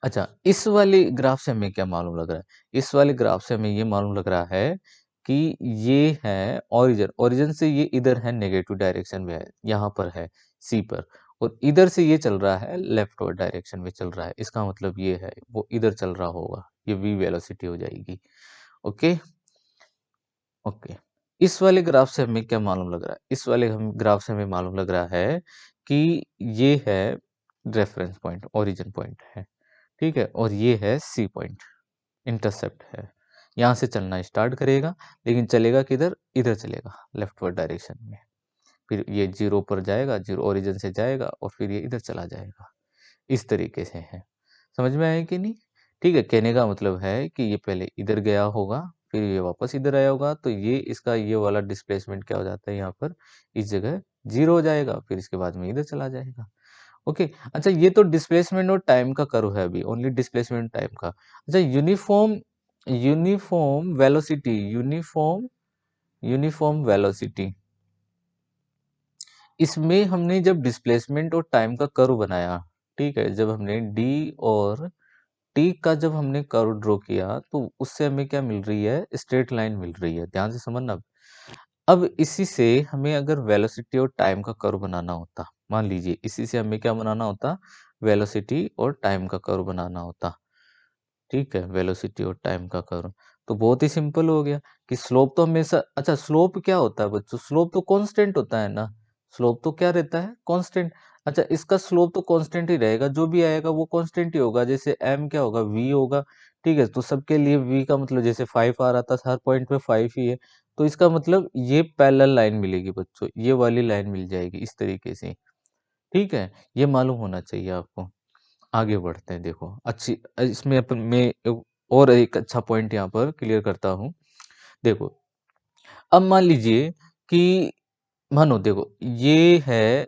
अच्छा, इस वाले ग्राफ से हमें क्या मालूम लग रहा है? इस वाले ग्राफ से हमें ये मालूम लग रहा है कि ये है ओरिजिन, ओरिजिन से ये इधर है नेगेटिव डायरेक्शन में है, यहाँ पर है सी पर, और इधर से ये चल रहा है लेफ्टवर्ड डायरेक्शन में चल रहा है। इसका मतलब ये है वो इधर चल रहा होगा, ये v वेलोसिटी हो जाएगी। Okay, okay. इस वाले ग्राफ से हमें क्या मालूम लग रहा है? इस वाले हम ग्राफ से हमें मालूम लग रहा है कि ये है रेफरेंस पॉइंट, ओरिजिन पॉइंट है, ठीक है? और ये है सी पॉइंट, इंटरसेप्ट है। यहाँ से चलना स्टार्ट करेगा, लेकिन चलेगा किधर? इधर चलेगा, लेफ्टवर्ड डायरेक्शन में। फिर ये 0 पर जाएगा, 0 ओरिजिन से जाएगा और फिर ये इधर चला जाएगा। इस तरीके से है। समझ में आया कि नहीं? ठीक है, कहने का मतलब है कि ये पहले इधर गया होगा, फिर ये वापस इधर आया होगा, तो ये इसका ये वाला डिस्प्लेसमेंट क्या हो जाता है यहाँ पर, इस जगह 0 हो जाएगा, फिर इसके बाद में इधर चला जाएगा। ओके, अच्छा ये तो डिस्प्लेसमेंट और टाइम का कर्व है अभी, ओनली डिस्प्लेसमेंट टाइम का। अच्छा uniform uniform velocity uniform uniform velocity इसमें हमने जब डिस्प्लेसमेंट और टाइम का कर्व बनाया, ठीक है, जब हमने डी और टी का जब हमने कर्व ड्रॉ किया तो उससे हमें क्या मिल रही है? स्ट्रेट लाइन मिल रही है। ध्यान से समझना। अब इसी से हमें अगर वेलोसिटी और टाइम का कर्व बनाना होता, मान लीजिए इसी से हमें क्या बनाना होता? वेलोसिटी और टाइम का कर्व बनाना होता, ठीक है, वेलोसिटी और टाइम का कर्व। तो बहुत ही सिंपल हो गया कि स्लोप तो हमेशा, अच्छा स्लोप क्या होता है बच्चों? स्लोप तो कांस्टेंट होता है ना। स्लोप तो क्या रहता है? कांस्टेंट। अच्छा इसका स्लोप तो कांस्टेंट ही रहेगा, जो भी आएगा वो कांस्टेंट ही होगा। जैसे m क्या होगा? v होगा, ठीक है। तो सबके लिए v का मतलब जैसे 5 आ रहा था, हर पॉइंट पे 5 ही है, तो इसका मतलब ये पैरेलल लाइन मिलेगी बच्चों, ये वाली लाइन मिल जाएगी इस तरीके से, ठीक है। ये मालूम होना चाहिए आपको। आगे बढ़ते हैं, देखो अच्छी, इसमें अपन मैं और एक अच्छा पॉइंट यहाँ पर क्लियर करता हूँ। देखो अब मान लीजिए कि मानो देखो ये है,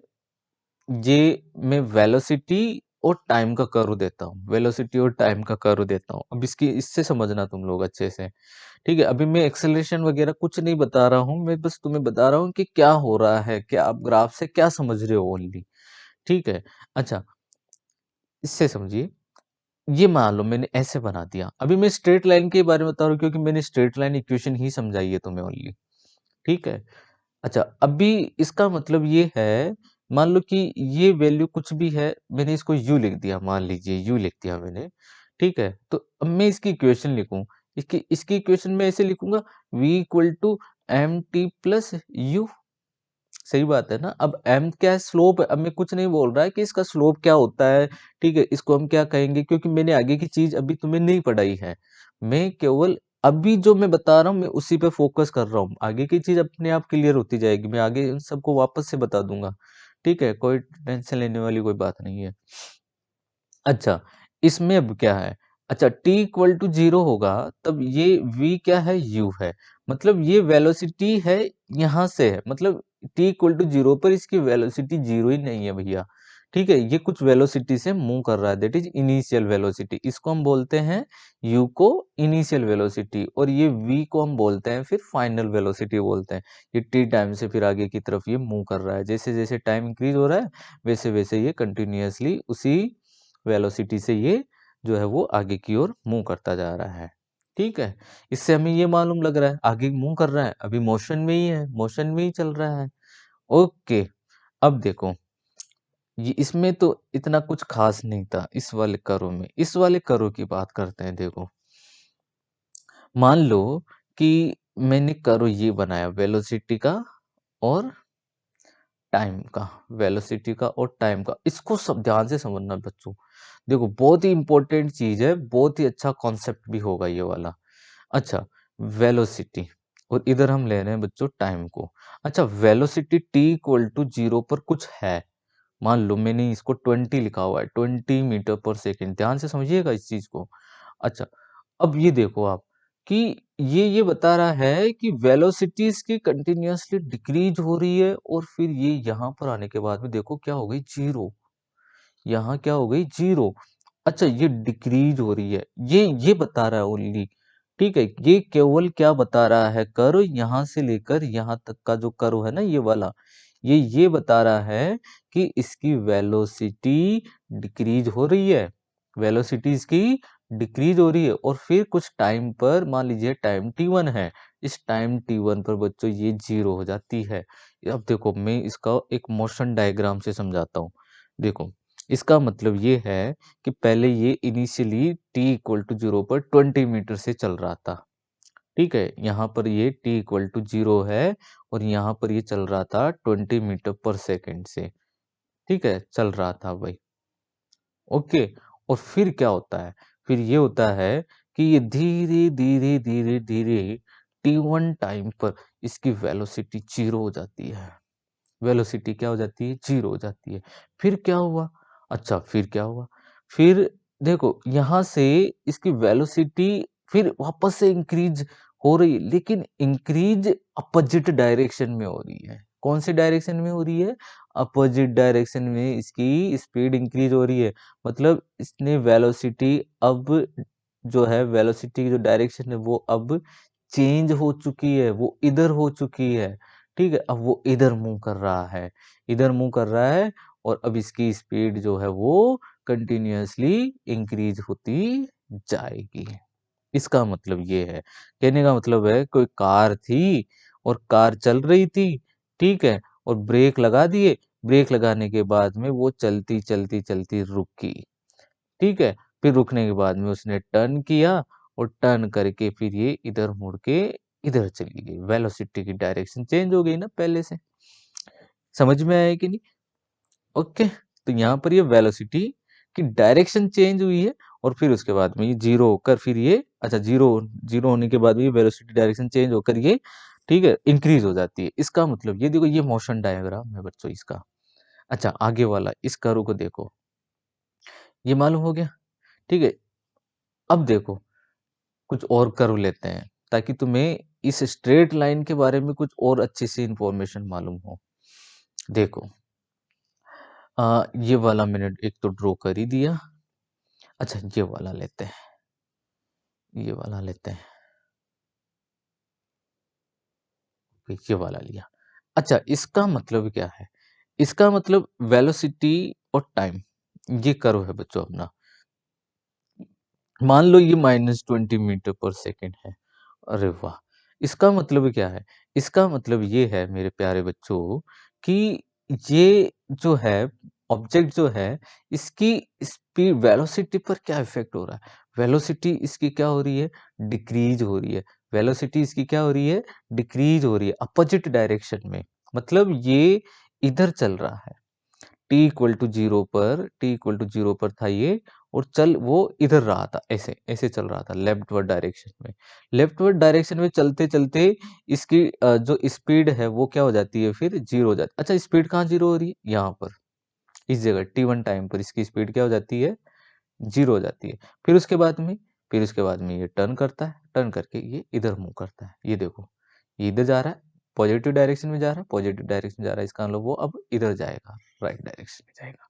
ये मैं वेलोसिटी और टाइम का कर्व देता हूँ, वेलोसिटी और टाइम का कर्व देता हूँ। अब इसकी इससे समझना तुम लोग अच्छे से, ठीक है। अभी मैं एक्सेलरेशन वगैरह कुछ नहीं बता रहा हूँ, मैं बस तुम्हें बता रहा हूँ कि क्या हो रहा है, क्या आप ग्राफ से क्या समझ रहे हो ओनली, ठीक है। अच्छा इससे समझिए, ये मान लो मैंने ऐसे बना दिया। अभी मैं स्ट्रेट लाइन के बारे में बता रहा हूँ क्योंकि मैंने स्ट्रेट लाइन इक्वेशन ही समझाई है तुम्हें ओनली, ठीक है। अच्छा अभी इसका मतलब ये है, मान लो कि ये वैल्यू कुछ भी है, मैंने इसको u लिख दिया, मान लीजिए u लिख दिया मैंने, ठीक है। तो अब मैं इसकी इक्वेशन लिखूं, इसकी इसकी इक्वेशन में ऐसे लिखूंगा, v equal to M T plus U. सही बात है ना। अब m क्या है? स्लोप है। अब मैं कुछ नहीं बोल रहा है कि इसका स्लोप क्या होता है, ठीक है, इसको हम क्या कहेंगे, क्योंकि मैंने आगे की चीज अभी तुम्हें नहीं पढ़ाई है। मैं केवल अभी जो मैं बता रहा हूँ मैं उसी पे फोकस कर रहा हूँ, आगे की चीज अपने आप क्लियर होती जाएगी, मैं आगे इन सबको वापस से बता दूंगा, ठीक है, कोई टेंशन लेने वाली कोई बात नहीं है। अच्छा इसमें अब क्या है? अच्छा t इक्वल टू 0 होगा, तब ये v क्या है? u है। मतलब ये वेलोसिटी है, यहाँ से है, मतलब t इक्वल टू 0 पर इसकी वेलोसिटी 0 ही नहीं है भैया, ठीक है। ये कुछ वेलोसिटी से मूव कर रहा है, दैट इज इनिशियल वेलोसिटी। इसको हम बोलते हैं u को इनिशियल वेलोसिटी, और ये v को हम बोलते हैं फिर फाइनल वेलोसिटी बोलते हैं। ये t टाइम से फिर आगे की तरफ ये मूव कर रहा है, जैसे जैसे टाइम इंक्रीज हो रहा है वैसे वैसे ये कंटिन्यूअसली उसी वेलोसिटी से ये जो है वो आगे की ओर मूव करता जा रहा है, ठीक है। इससे हमें ये मालूम लग रहा है आगे मूव कर रहा है, अभी मोशन में ही है, मोशन में ही चल रहा है। ओके, अब देखो ये इसमें तो इतना कुछ खास नहीं था इस वाले कर्व में, इस वाले कर्व की बात करते हैं। देखो मान लो कि मैंने कर्व ये बनाया वेलोसिटी का और टाइम का, वेलोसिटी का और टाइम का, इसको सब ध्यान से समझना बच्चों। देखो बहुत ही इंपॉर्टेंट चीज है, बहुत ही अच्छा कॉन्सेप्ट भी होगा ये वाला। अच्छा वेलोसिटी, और इधर हम ले रहे हैं बच्चों टाइम को। अच्छा वेलोसिटी t इक्वल टू 0 पर कुछ है, मान लो मैंने इसको 20 लिखा हुआ है, 20 मीटर पर सेकेंड, ध्यान से समझिएगा इस चीज को। अच्छा अब ये देखो आप कि ये बता रहा है कि वेलोसिटी इसकी कंटिन्यूअसली डिक्रीज हो रही है, और फिर ये यहाँ पर आने के बाद में देखो क्या हो गई? 0। यहाँ क्या हो गई? 0। अच्छा ये डिक्रीज हो रही है, ये बता रहा है ओनली, ठीक है। ये केवल क्या बता रहा है? कर्व यहाँ से लेकर यहाँ तक का जो कर्व है ना ये वाला, ये बता रहा है कि इसकी वेलोसिटी डिक्रीज हो रही है, वेलोसिटी इसकी डिक्रीज हो रही है और फिर कुछ टाइम पर मान लीजिए टाइम t1 है, इस टाइम t1 पर बच्चों ये 0 हो जाती है। अब देखो मैं इसका एक मोशन डायग्राम से समझाता हूँ। देखो, इसका मतलब ये है कि पहले ये इनिशियली t इक्वल टू 0 पर 20 मीटर से चल रहा था। ठीक है, यहाँ पर ये t इक्वल टू 0 है और यहाँ पर ये चल रहा था 20 मीटर पर सेकंड से। ठीक है, चल रहा था भाई। ओके, और फिर क्या होता है? फिर ये होता है कि ये धीरे धीरे धीरे धीरे t1 टाइम पर इसकी वेलोसिटी 0 हो जाती है। वेलोसिटी क्या हो जाती है? 0 हो जाती है। फिर क्या हुआ? अच्छा, फिर क्या हुआ? फिर देखो, यहाँ से इसकी वेलोसिटी फिर वापस से इंक्रीज हो रही है, लेकिन इंक्रीज अपोजिट डायरेक्शन में हो रही है। कौन सी डायरेक्शन में हो रही है? अपोजिट डायरेक्शन में इसकी स्पीड इंक्रीज हो रही है। मतलब इसने वेलोसिटी अब जो है, वेलोसिटी की जो डायरेक्शन है वो अब चेंज हो चुकी है, वो इधर हो चुकी है। ठीक है, अब वो इधर मूव कर रहा है, इधर मूव कर रहा है और अब इसकी स्पीड जो है वो कंटिन्यूअसली इंक्रीज होती जाएगी। इसका मतलब ये है, कहने का मतलब है कोई कार थी और कार चल रही थी, ठीक है, और ब्रेक लगा दिए, ब्रेक लगाने के बाद में वो चलती चलती चलती रुकी। ठीक है, फिर रुकने के बाद में उसने टर्न किया और टर्न करके फिर ये इधर मुड़ के इधर चली गई। वेलोसिटी की डायरेक्शन चेंज हो गई ना पहले से। समझ में आया कि नहीं? ओके, तो यहाँ पर ये वेलोसिटी की डायरेक्शन चेंज हुई है और फिर उसके बाद में ये जीरो होकर फिर ये, अच्छा, जीरो जीरो होने के बाद में ये वेलोसिटी डायरेक्शन चेंज होकर ये, ठीक है, इंक्रीज हो जाती है। इसका मतलब ये देखो, ये मोशन डायग्राम है बच्चों इसका। अच्छा, आगे वाला इस कर्व को देखो, ये मालूम हो गया। ठीक है, अब देखो कुछ और कर्व लेते हैं ताकि तुम्हें इस स्ट्रेट लाइन के बारे में कुछ और अच्छी सी इंफॉर्मेशन मालूम हो। देखो, ये वाला मैंने एक तो ड्रॉ कर ही दिया। अच्छा, ये वाला लेते हैं, ये वाला लेते हैं, ये वाला लिया। अच्छा, इसका मतलब क्या है? इसका मतलब वेलोसिटी और टाइम, ये कर्व है बच्चों अपना। मान लो ये -20 मीटर पर सेकेंड है। अरे वाह! इसका मतलब क्या है? इसका मतलब ये है मेरे प्यारे बच्चों कि ये जो है, ऑब्जेक्ट जो है, इसकी स्पीड वेलोसिटी पर क्या इफ़ेक्ट हो रहा है? वेलोसिटी इसकी क्या हो रही है? डिक्रीज़ हो रही है। वेलोसिटी इसकी क्या हो रही है? डिक्रीज़ हो रही है, अपोज़िट डायरेक्शन में। मतलब ये इधर चल रहा है। t इक्वल टू 0 पर था ये और चल वो इधर रहा था, ऐसे, ऐसे चल रहा था लेफ्टवर्ड डायरेक्शन में। लेफ्टवर्ड डायरेक्शन में चलते-चलते इसकी जो स्पीड है वो क्या हो जाती है फिर 0 हो जाती है। अच्छा, स्पीड कहाँ 0 हो रही है? यहाँ पर, इस जगह t1 टाइम पर इसकी स्पीड क्या हो जाती है? 0 हो जाती है। फिर उसके बाद में ये टर्न करता है, टर्न करके ये इधर मूव करता है। ये देखो, ये इधर जा रहा है, पॉजिटिव डायरेक्शन में जा रहा है, पॉजिटिव डायरेक्शन जा रहा है, इसका मतलब वो अब इधर जाएगा, राइट डायरेक्शन में जाएगा।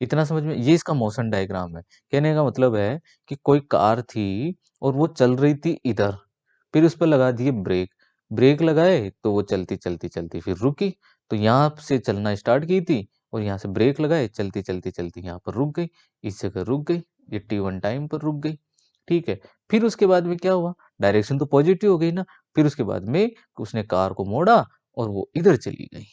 इतना समझ में, ये इसका मोशन डायग्राम है। कहने का मतलब है कि कोई कार थी और वो चल रही थी इधर, फिर उस पर लगा दिए ब्रेक, ब्रेक लगाए तो वो चलती चलती चलती फिर रुकी। तो यहाँ से चलना स्टार्ट की थी और यहाँ से ब्रेक लगाए, चलती चलती चलती यहाँ पर रुक गई, इस जगह रुक गई, ये t1 टाइम पर रुक गई। ठीक है, फिर उसके बाद में क्या हुआ? डायरेक्शन तो पॉजिटिव हो गई ना, फिर उसके बाद में उसने कार को मोड़ा और वो इधर चली गई।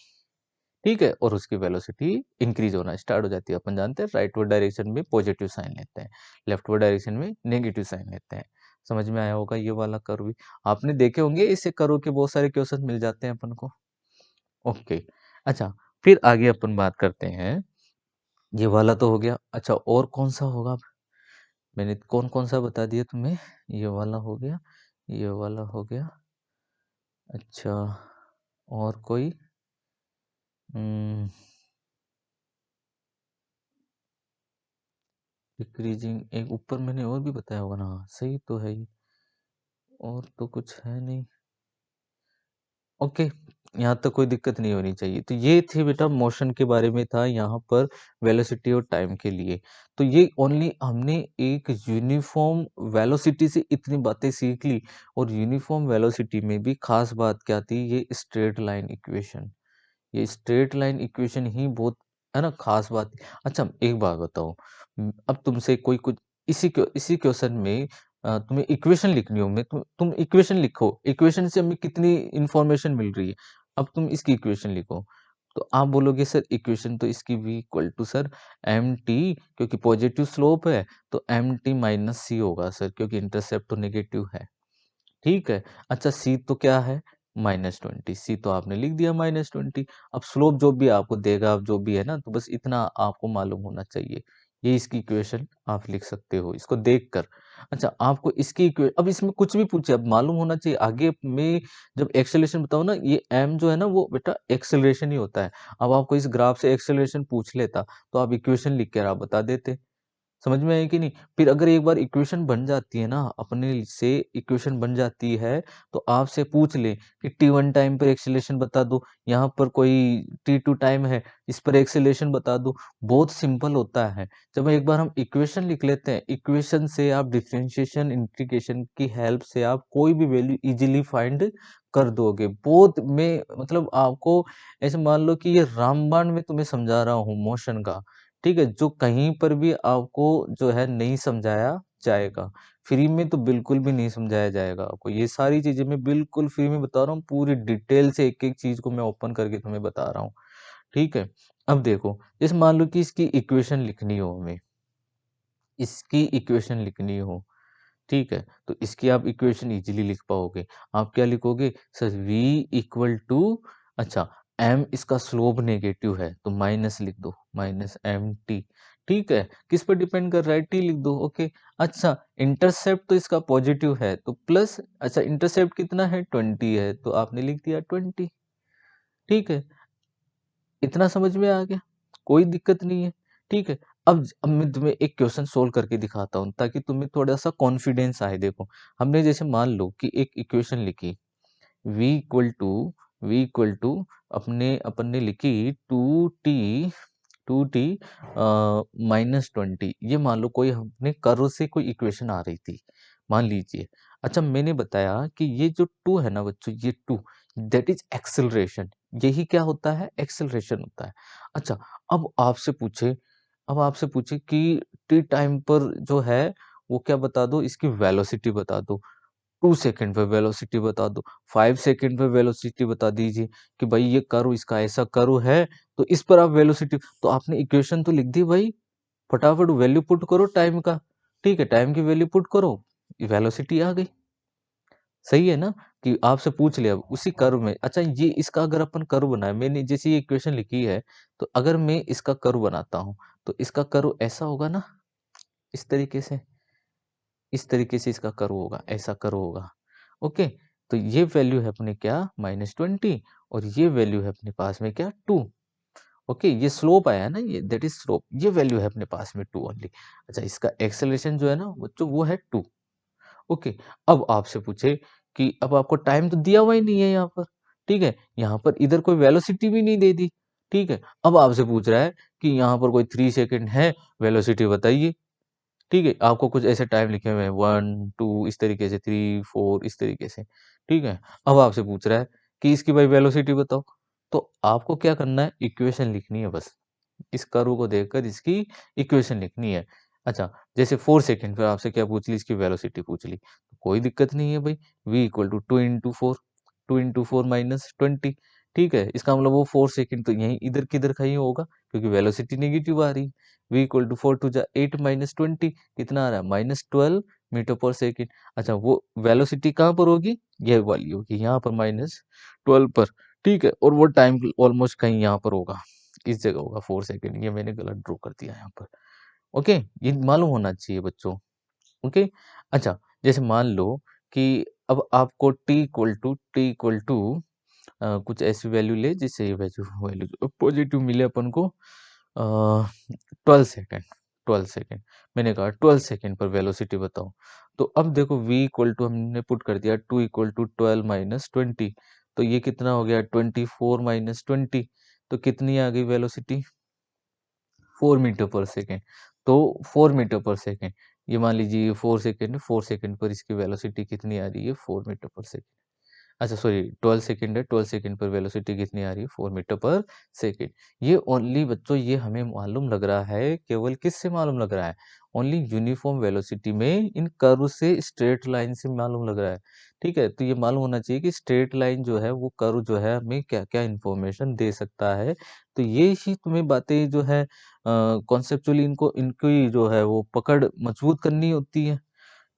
ठीक है, और उसकी वेलोसिटी इंक्रीज होना स्टार्ट हो जाती है। अपन जानते हैं राइटवर्ड डायरेक्शन में पॉजिटिव साइन लेते हैं, लेफ्टवर्ड डायरेक्शन में नेगेटिव साइन लेते हैं। समझ में आया होगा ये वाला कर्व भी। आपने देखे होंगे, इससे कर्व के बहुत सारे क्वेश्चन मिल जाते हैं अपन को। ओके, अच्छा, फिर आगे अपन बात करते हैं। ये वाला तो हो गया। अच्छा, और कौन सा होगा? मैंने कौन कौन सा बता दिया तुम्हें? ये वाला हो गया, ये वाला हो गया। अच्छा, और कोई? डिक्रीजिंग एक ऊपर मैंने और भी बताया होगा ना, सही तो है ये, और तो कुछ है नहीं। ओके, यहाँ तक कोई दिक्कत नहीं होनी चाहिए। तो ये थे बेटा, मोशन के बारे में था यहाँ पर, वेलोसिटी और टाइम के लिए। तो ये ओनली हमने एक यूनिफॉर्म वेलोसिटी से इतनी बातें सीख ली, और यूनिफॉर्म वेलोसिटी में भी खास बात क्या थी? ये स्ट्रेट लाइन इक्वेशन। ये स्ट्रेट लाइन इक्वेशन ही बहुत, है ना, खास बात। अच्छा, एक बात बताओ, अब तुमसे कोई कुछ इसी क्वेश्चन में तुम्हें इक्वेशन लिखनी हो, मैं तुम इक्वेशन लिखो, इक्वेशन से हमें कितनी इंफॉर्मेशन मिल रही है। अब तुम इसकी इक्वेशन लिखो, तो आप बोलोगे सर इक्वेशन तो इसकी v equal to sir M T, क्योंकि पॉजिटिव स्लोप है तो एम टी माइनस सी होगा सर, क्योंकि इंटरसेप्ट तो नेगेटिव है। ठीक है। अच्छा सी तो क्या है, -20, सी तो आपने लिख दिया -20। अब स्लोप जो भी आपको देगा, अब जो भी है ना, तो बस इतना आपको मालूम होना चाहिए। ये इसकी इक्वेशन आप लिख सकते हो इसको देखकर। अच्छा, आपको इसकी अब इसमें कुछ भी पूछे, अब मालूम होना चाहिए। आगे में जब एक्सेलरेशन बताऊँ ना, ये एम जो है ना, वो बेटा एक्सेलरेशन ही होता है। अब आपको इस ग्राफ से एक्सेलरेशन पूछ लेता, तो आप इक्वेशन लिख कर आप बता देते। समझ में आया कि नहीं? फिर अगर एक बार इक्वेशन बन जाती है ना, अपने से इक्वेशन बन जाती है, तो आपसे पूछ ले कि t1 टाइम पर एक्सेलरेशन बता दो, यहाँ पर कोई t2 टाइम है, इस पर एक्सेलरेशन बता दो। बहुत सिंपल होता है। जब एक बार हम इक्वेशन लिख लेते हैं, इक्वेशन से आप डिफरेंशिएशन, इंटीग्रेशन की हेल्प से आप कोई भी वैल्यू इजीली फाइंड कर दोगे। बहुत मैं मतलब आपको ऐसे मान लो कि ये रामबाण में तुम्हें समझा रहा हूँ मोशन का। ठीक है, जो कहीं पर भी आपको जो है नहीं समझाया जाएगा। फ्री में तो बिल्कुल भी नहीं समझाया जाएगा आपको। ये सारी चीज़ें मैं बिल्कुल फ्री में बता रहा हूँ, पूरी डिटेल से एक-एक चीज़ को मैं ओपन करके तुम्हें बता रहा हूँ। ठीक है? अब देखो, जैसे मान लो कि इसकी इक्वेशन लिखनी हो हमें, इसकी इक्वेशन लिखनी हो, ठीक है? तो इसकी आप इक्वेशन इज़िली लिख पाओगे। आप क्या लिखोगे? सर v इक्वल टू, अच्छा, m इसका स्लोप नेगेटिव है, तो माइनस लिख दो, माइनस mt। ठीक है? किस पे डिपेंड कर रहा है? t लिख दो, ओके। अच्छा, इंटरसेप्ट तो इसका पॉजिटिव है, तो प्लस, अच्छा, इंटरसेप्ट कितना है? 20 है, तो आपने लिख दिया 20। ठीक है? इतना समझ में आ गया? कोई दिक्कत नहीं है, ठीक है? अब मैं तुम्हें एक क्वेश्चन सोल्व करके दिखाता हूँ, ताकि तुम्हें थोड़ा-सा कॉन्फिडेंस आए। देखो, हमने जैसे मान लो कि एक इक्वेशन लिखी, v इक्वल टू अपने अपन ने लिखी 2t -20। ये मान लो कोई हमने कर्व से कोई इक्वेशन आ रही थी, मान लीजिए। अच्छा, मैंने बताया कि ये जो 2 है ना बच्चों, ये 2 दैट इज एक्सेलरेशन। यही क्या होता है? एक्सेलरेशन होता है। अच्छा, अब आपसे पूछे अब आपसे पूछे कि टी टाइम पर जो है वो क्या बता दो, इसकी वेलोसिटी बता दो। 2 सेकंड पे वेलोसिटी बता दो, 5 सेकंड पे वेलोसिटी बता दीजिए कि भाई ये कर्व, इसका ऐसा कर्व है, तो इस पर आप वेलोसिटी, तो आपने इक्वेशन तो लिख दी भाई, फटाफट वैल्यू पुट करो टाइम का। ठीक है, टाइम की वैल्यू पुट करो, वेलोसिटी आ गई। सही है ना? कि आपसे पूछ लिया उसी कर्व में। अच्छा, ये इसका अगर अपन कर्व बनाए, मैंने जैसे ये इक्वेशन लिखी है, तो अगर मैं इसका कर्व बनाता हूँ, तो इसका कर्व ऐसा होगा ना, इस तरीके से। इस तरीके से इसका कर्व होगा, ऐसा कर्व होगा। ओके, तो ये वैल्यू है अपने क्या, -20, और ये वैल्यू है अपने पास में क्या, 2। ओके, ये स्लोप आया है ना, ये दैट इज स्लोप, ये वैल्यू है अपने पास में 2 ओनली। अच्छा, इसका एक्सेलरेशन जो है ना बच्चों, वो है 2। ओके, अब आपसे पूछे कि अब आपको टाइम तो दिया हुआ ही नहीं है यहाँ पर। ठीक है, यहाँ पर इधर कोई वेलोसिटी भी नहीं दे दी। ठीक है, अब आपसे पूछ रहा है कि यहाँ पर कोई 3 सेकंड है, वेलोसिटी बताइए। ठीक है, आपको कुछ ऐसे टाइम लिखे हुए हैं, 1, 2 इस तरीके से, 3, 4 इस तरीके से। ठीक है, अब आपसे पूछ रहा है कि इसकी भाई वेलोसिटी बताओ। तो आपको क्या करना है, इक्वेशन लिखनी है बस। इस कर्व को देखकर इसकी इक्वेशन लिखनी है। अच्छा, जैसे 4 सेकंड पे आपसे क्या पूछ ली, इसकी वेलोसिटी पूछ ली। तो कोई दिक्कत नहीं है भाई, v equal to 2 into 4, 2 into 4 -20। ठीक है, इसका मतलब वो 4 सेकंड तो यहीं इधर किधर कहीं होगा, क्योंकि वेलोसिटी नेगेटिव आ रही है। v इक्वल टू 4 टू जा 8 -20, कितना आ रहा है, -12 मीटर पर सेकंड। अच्छा, वो वेलोसिटी कहाँ पर होगी, ये वाली होगी यहाँ पर -12 पर। ठीक है, और वो टाइम ऑलमोस्ट कहीं यहाँ पर होगा, इस जगह होगा 4 सेकंड। ये मैंने गलत ड्रॉ कर दिया यहाँ पर। ओके, ये मालूम होना चाहिए बच्चों। ओके, अच्छा, जैसे मान लो कि अब आपको t इक्वल टू कुछ ऐसी वैल्यू ले, जिससे ये वैल्यू वैल्यू पॉजिटिव मिले अपन को, 12 सेकंड, 12 सेकंड। मैंने कहा 12 सेकंड पर वेलोसिटी बताओ। तो अब देखो, v इक्वल टू हमने पुट कर दिया 2 इक्वल टू 12 -20। तो ये कितना हो गया, 24 -20। तो कितनी आ गई वेलोसिटी, 4 मीटर पर सेकंड। तो 4 मीटर पर सेकंड, ये मान लीजिए ये 4 सेकंड है, 4 सेकंड पर इसकी वेलोसिटी कितनी आ रही है, 4 मीटर पर सेकंड। अच्छा सॉरी, 12 सेकंड है, 12 सेकंड पर वेलोसिटी कितनी आ रही है, 4 मीटर पर सेकंड। ये ओनली बच्चों, ये हमें मालूम लग रहा है, केवल किससे मालूम लग रहा है, ओनली यूनिफॉर्म वेलोसिटी में इन कर्व से स्ट्रेट लाइन से मालूम लग रहा है। ठीक है, तो ये मालूम होना चाहिए कि स्ट्रेट लाइन जो है वो कर्व जो है हमें क्या क्या इंफॉर्मेशन दे सकता है। तो ये ही तुम्हें बातें जो है कॉन्सेप्चुअली इनको इनकी जो है वो पकड़ मजबूत करनी होती है।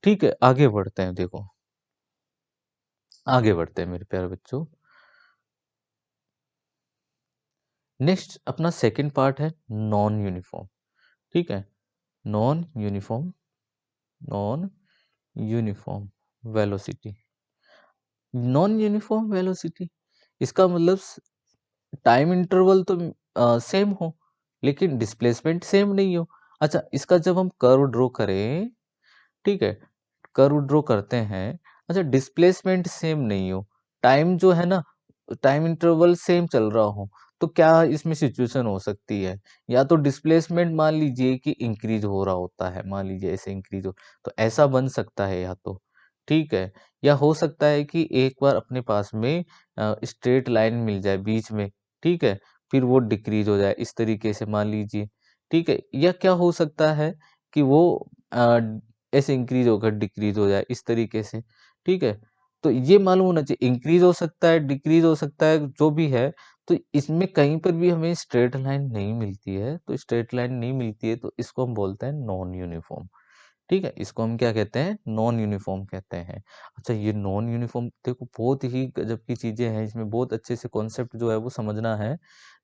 ठीक है, आगे बढ़ते हैं। देखो, आगे बढ़ते हैं मेरे प्यारे बच्चों। नेक्स्ट अपना सेकंड पार्ट है नॉन यूनिफॉर्म। ठीक है, non uniform, non uniform velocity. Non uniform velocity, इसका मतलब टाइम इंटरवल तो सेम हो लेकिन डिस्प्लेसमेंट सेम नहीं हो। अच्छा, इसका जब हम कर्व ड्रॉ करें, ठीक है, कर्व ड्रॉ करते हैं, अच्छा डिस्प्लेसमेंट सेम नहीं हो, टाइम जो है ना, टाइम इंटरवल सेम चल रहा हो, तो क्या इसमें सिचुएशन हो सकती है? या तो डिस्प्लेसमेंट मान लीजिए कि इंक्रीज हो रहा होता है, मान लीजिए ऐसे इंक्रीज हो, तो ऐसा बन सकता है या तो, ठीक है, या हो सकता है कि एक बार अपने पास में स्ट्रेट लाइन मिल जाए बीच में, ठीक है, फिर वो डिक्रीज हो जाए इस तरीके से मान लीजिए, ठीक है, या क्या हो सकता है कि वो अ, ऐसे इंक्रीज होकर डिक्रीज हो जाए इस तरीके से, ठीक है। तो ये मालूम होना चाहिए, इंक्रीज हो सकता है, डिक्रीज हो सकता है, जो भी है। तो इसमें कहीं पर भी हमें स्ट्रेट लाइन नहीं मिलती है, तो स्ट्रेट लाइन नहीं मिलती है तो इसको हम बोलते हैं नॉन यूनिफॉर्म। ठीक है, इसको हम क्या कहते हैं? नॉन यूनिफॉर्म कहते हैं। अच्छा, ये नॉन यूनिफॉर्म देखो बहुत ही गजब की चीजें हैं, इसमें बहुत अच्छे से कॉन्सेप्ट जो है वो समझना है।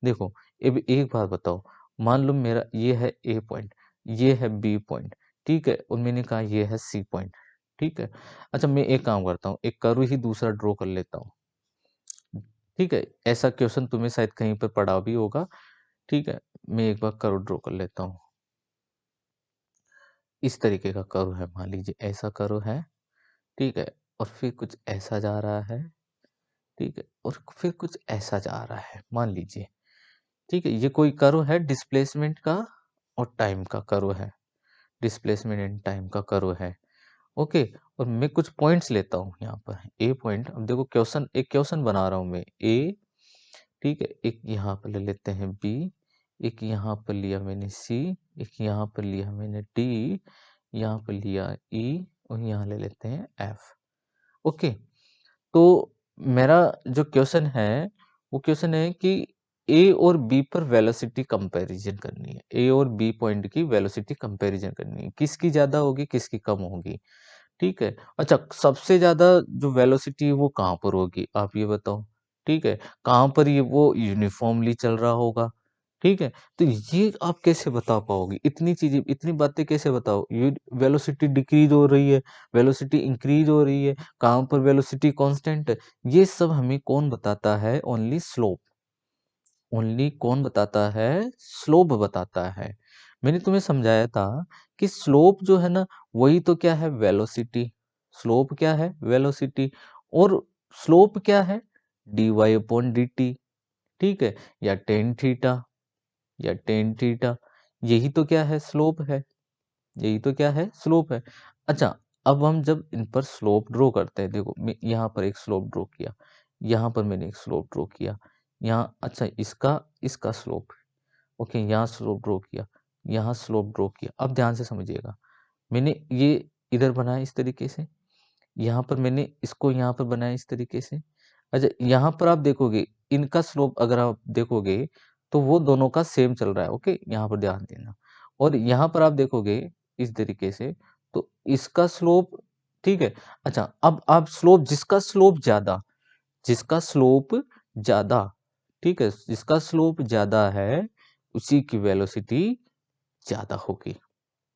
देखो, अब एक बात बताओ, मान लो मेरा ये है ए पॉइंट, ये है बी पॉइंट, ठीक है, और मैंने कहा ये है सी पॉइंट, ठीक है। अच्छा, मैं एक काम करता हूँ, एक कर्व ही दूसरा ड्रॉ कर लेता हूँ, ठीक है, ऐसा क्वेश्चन तुम्हें शायद कहीं पर पढ़ा भी होगा, ठीक है। मैं एक बार कर्व ड्रॉ कर लेता हूँ, इस तरीके का कर्व है, मान लीजिए ऐसा कर्व है, ठीक है, और फिर कुछ ऐसा जा रहा है, ठीक है, और फिर कुछ ऐसा जा रहा है, मान लीजिए, ठीक है, ये कोई कर्व है डिस्प्लेसमेंट का और टाइम का कर्व है, डिस्प्लेसमेंट एंड टाइम का कर्व है, ओके। और मैं कुछ पॉइंट्स लेता हूँ यहाँ पर, ए पॉइंट, अब देखो क्वेश्चन, एक क्वेश्चन बना रहा हूँ मैं, ए, ठीक है, एक यहाँ पर ले लेते हैं बी, एक यहाँ पर लिया मैंने सी, एक यहाँ पर लिया मैंने डी, यहाँ पर लिया ई, और यहाँ ले लेते हैं एफ, ओके। तो मेरा जो क्वेश्चन है वो क्वेश्चन है कि ए और बी पर वेलोसिटी कंपैरिजन करनी है, ए और बी पॉइंट की वेलोसिटी कंपैरिजन करनी है, किसकी ज्यादा होगी किसकी कम होगी, ठीक है। अच्छा, सबसे ज्यादा जो वेलोसिटी है वो कहाँ पर होगी आप ये बताओ, ठीक है, कहाँ पर ये वो यूनिफॉर्मली चल रहा होगा, ठीक है। तो ये आप कैसे बता पाओगे, इतनी चीजें, इतनी बातें कैसे बताओ, ये वेलोसिटी डिक्रीज हो रही है, वेलोसिटी इंक्रीज हो रही है, कहाँ पर वेलोसिटी कांस्टेंट है, ये सब हमें कौन बताता है? ओनली स्लोप, ओनली कौन बताता है? स्लोप बताता है। मैंने तुम्हें समझाया था कि स्लोप जो है ना, वही तो क्या है? वेलोसिटी। स्लोप क्या है? वेलोसिटी। और स्लोप क्या है? D Y upon D T, ठीक है, या टेन थीटा, या टेन थीटा, यही तो क्या है? स्लोप है, यही तो क्या है? स्लोप है। अच्छा, अब हम जब इन पर स्लोप ड्रॉ करते हैं, देखो मैं यहाँ पर एक स्लोप ड्रॉ किया, यहाँ पर मैंने एक स्लोप ड्रॉ किया, यहाँ, अच्छा इसका, इसका स्लोप, ओके, यहाँ स्लोप ड्रॉ किया, यहाँ स्लोप ड्रॉ किया। अब ध्यान से समझिएगा, मैंने ये इधर बनाया इस तरीके से, यहाँ पर मैंने इसको यहाँ पर बनाया इस तरीके से। अच्छा, यहाँ पर आप देखोगे, इनका स्लोप अगर आप देखोगे तो वो दोनों का सेम चल रहा है, ओके, यहाँ पर ध्यान देना। और यहाँ पर आप देखोगे इस तरीके से, तो इसका स्लोप, ठीक है। अच्छा, अब आप स्लोप, जिसका स्लोप ज्यादा, जिसका स्लोप ज्यादा, ठीक है, जिसका स्लोप ज्यादा है उसी की वेलोसिटी ज्यादा होगी,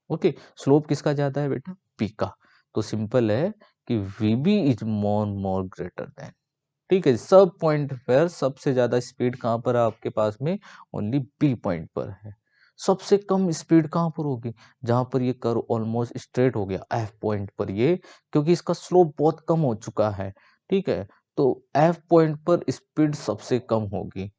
ओके। स्लोप किसका ज्यादा है बेटा? पी का। तो सिंपल है कि वीबी इज मोर ग्रेटर देन, ठीक है, सब पॉइंट पर सबसे ज्यादा स्पीड कहाँ पर है आपके पास में? ओनली बी पॉइंट पर है। सबसे कम स्पीड कहाँ पर होगी? जहां पर ये कर्व ऑलमोस्ट स्ट्रेट हो गया, एफ पॉइंट पर ये, क्योंकि इसका स्लोप बहुत कम हो चुका है, ठीक है। तो एफ पॉइंट पर स्पीड सबसे कम होगी,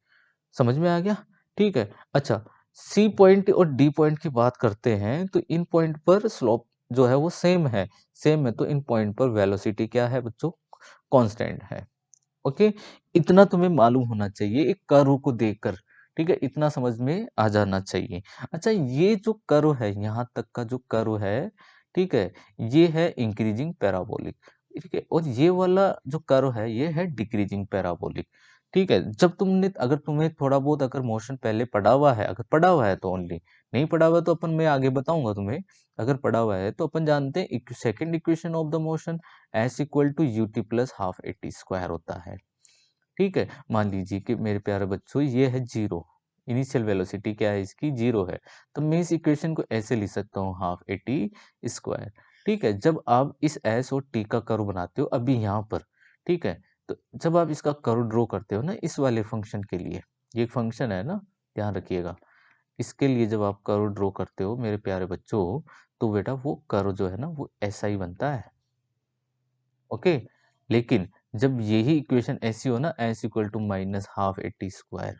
समझ में आ गया? ठीक है। अच्छा, सी पॉइंट और डी पॉइंट की बात करते हैं, तो इन पॉइंट पर स्लोप जो है वो सेम है, सेम है, तो इन पॉइंट पर वेलोसिटी क्या है बच्चों? कांस्टेंट है, ओके। इतना तुम्हें मालूम होना चाहिए एक कर्व को देखकर, ठीक है, इतना समझ में आ जाना चाहिए। अच्छा, ये जो कर्व है, यहाँ तक का जो कर्व है, ठीक है, ये है इंक्रीजिंग पैराबोलिक, ठीक है, और ये वाला जो कर्व है ये है डिक्रीजिंग पैराबोलिक। ठीक है, जब तुमने, अगर तुम्हें थोड़ा बहुत अगर मोशन पहले पढ़ा हुआ है, अगर पढ़ा हुआ है तो ओनली, नहीं पढ़ा हुआ है तो अपन मैं आगे बताऊंगा तुम्हें। अगर पढ़ा हुआ है तो अपन जानते हैं second equation of the motion S equal to U T plus half A T square होता है। ठीक है, मान लीजिए कि मेरे प्यारे बच्चों ये है जीरो, इनिशियल वेलोसिटी क्या है इसकी, जीरो है, तो मैं इस इक्वेशन को ऐसे लिख सकता हूँ हाफ ए टी स्क्वायर। ठीक है, जब आप इस एस और टी का कर्व बनाते हो अभी यहाँ पर, ठीक है, तो जब आप इसका कर्व ड्रॉ करते हो ना इस वाले फंक्शन के लिए, ये एक फंक्शन है ना, ध्यान रखिएगा, इसके लिए जब आप कर्व ड्रॉ करते हो मेरे प्यारे बच्चों, तो बेटा वो कर्व जो है ना वो ऐसा ही बनता है। ओके, लेकिन जब यही इक्वेशन ऐसी हो ना, S equal to minus half A T square,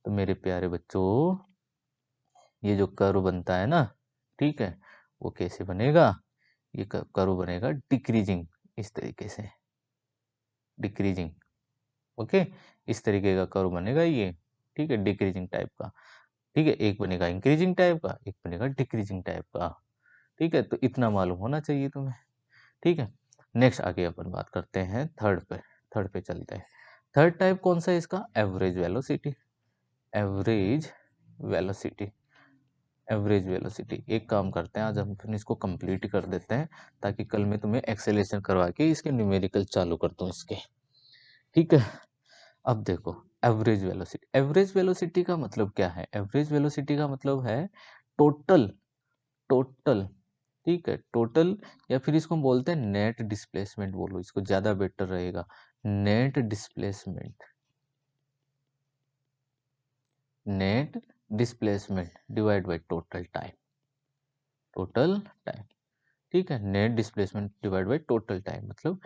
तो मेरे प्यारे बच्चों ये जो कर्व बनता है ना, ठीक है, वो कैसे बनेगा, ये कर्व बनेगा डिक्रीजिंग, इस तरीके से डिक्रीजिंग। ओके, इस तरीके का कर्व बनेगा ये, ठीक है, डिक्रीजिंग टाइप का। ठीक है, एक बनेगा इंक्रीजिंग टाइप का, एक बनेगा डिक्रीजिंग टाइप का। ठीक है, तो इतना मालूम होना चाहिए तुम्हें। ठीक है, नेक्स्ट आगे अपन बात करते हैं थर्ड पे, थर्ड पे चलते हैं। थर्ड टाइप कौन सा है इसका, average velocity. Average velocity, average velocity, एक काम करते हैं आज हम फिर इसको कंप्लीट कर देते हैं, ताकि कल मैं तुम्हें एक्सेलेरेशन करवा के इसके न्यूमेरिकल चालू कर दूं इसके। ठीक है, अब देखो एवरेज वेलोसिटी, एवरेज वेलोसिटी का मतलब क्या है, एवरेज वेलोसिटी का मतलब है टोटल, टोटल, ठीक है, टोटल, या फिर इसको हम बोलते हैं नेट डिस्प्लेसमेंट, बोलो इसको ज्यादा बेटर रहेगा, net displacement, net displacement divide by total time, total time. ठीक है, net displacement divide by total time मतलब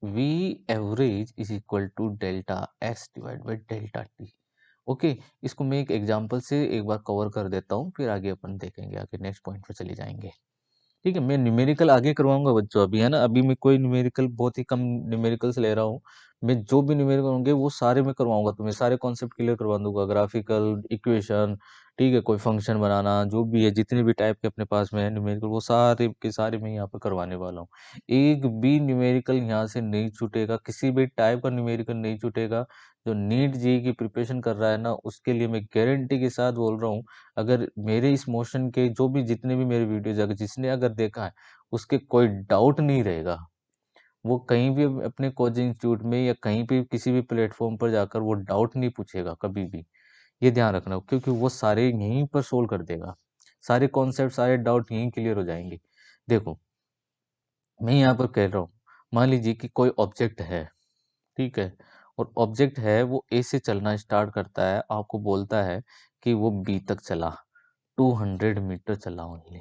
v average is equal to delta x divide by delta t. Okay, इसको मैं एक एग्जांपल से एक बार कवर कर देता हूँ, फिर आगे अपन देखेंगे, आगे नेक्स्ट पॉइंट पे चले जाएंगे। ठीक है, मैं न्यूमेरिकल आगे करवाऊंगा बच्चों, अभी है ना, अभी मैं कोई न्यूमेरिकल, बहुत ही कम न्यूमेरिकल्स ले रहा हूँ। मैं जो भी न्यूमेरिकल होंगे वो सारे मैं करवाऊंगा, तुम्हें सारे कॉन्सेप्ट क्लियर करवा दूंगा, ग्राफिकल इक्वेशन, ठीक है, कोई फंक्शन बनाना, जो भी है, जितने भी टाइप के अपने पास में है न्यूमेरिकल, वो सारे के सारे मैं यहाँ पर करवाने वाला हूँ। एक भी न्यूमेरिकल यहाँ से नहीं छूटेगा, किसी भी टाइप का न्यूमेरिकल नहीं छूटेगा। जो नीट जेईई की प्रिपरेशन कर रहा है ना, उसके लिए मैं गारंटी के साथ बोल रहा हूँ, अगर मेरे इस मोशन के जो भी जितने भी मेरे वीडियोज अगर जिसने अगर देखा है, उसके कोई डाउट नहीं रहेगा, वो कहीं भी अपने कोचिंग इंस्टीट्यूट में या कहीं भी किसी भी प्लेटफॉर्म पर जाकर वो डाउट नहीं पूछेगा कभी भी। ये ध्यान रखना, क्योंकि वो सारे यहीं पर सोल्व कर देगा, सारे कॉन्सेप्ट सारे डाउट यहीं क्लियर हो जाएंगे। देखो, मैं यहाँ पर कह रहा हूँ, मान लीजिए कि कोई ऑब्जेक्ट है, ठीक है, और ऑब्जेक्ट है वो ए से चलना स्टार्ट करता है, आपको बोलता है कि वो बी तक चला, 200 मीटर चला ओनली,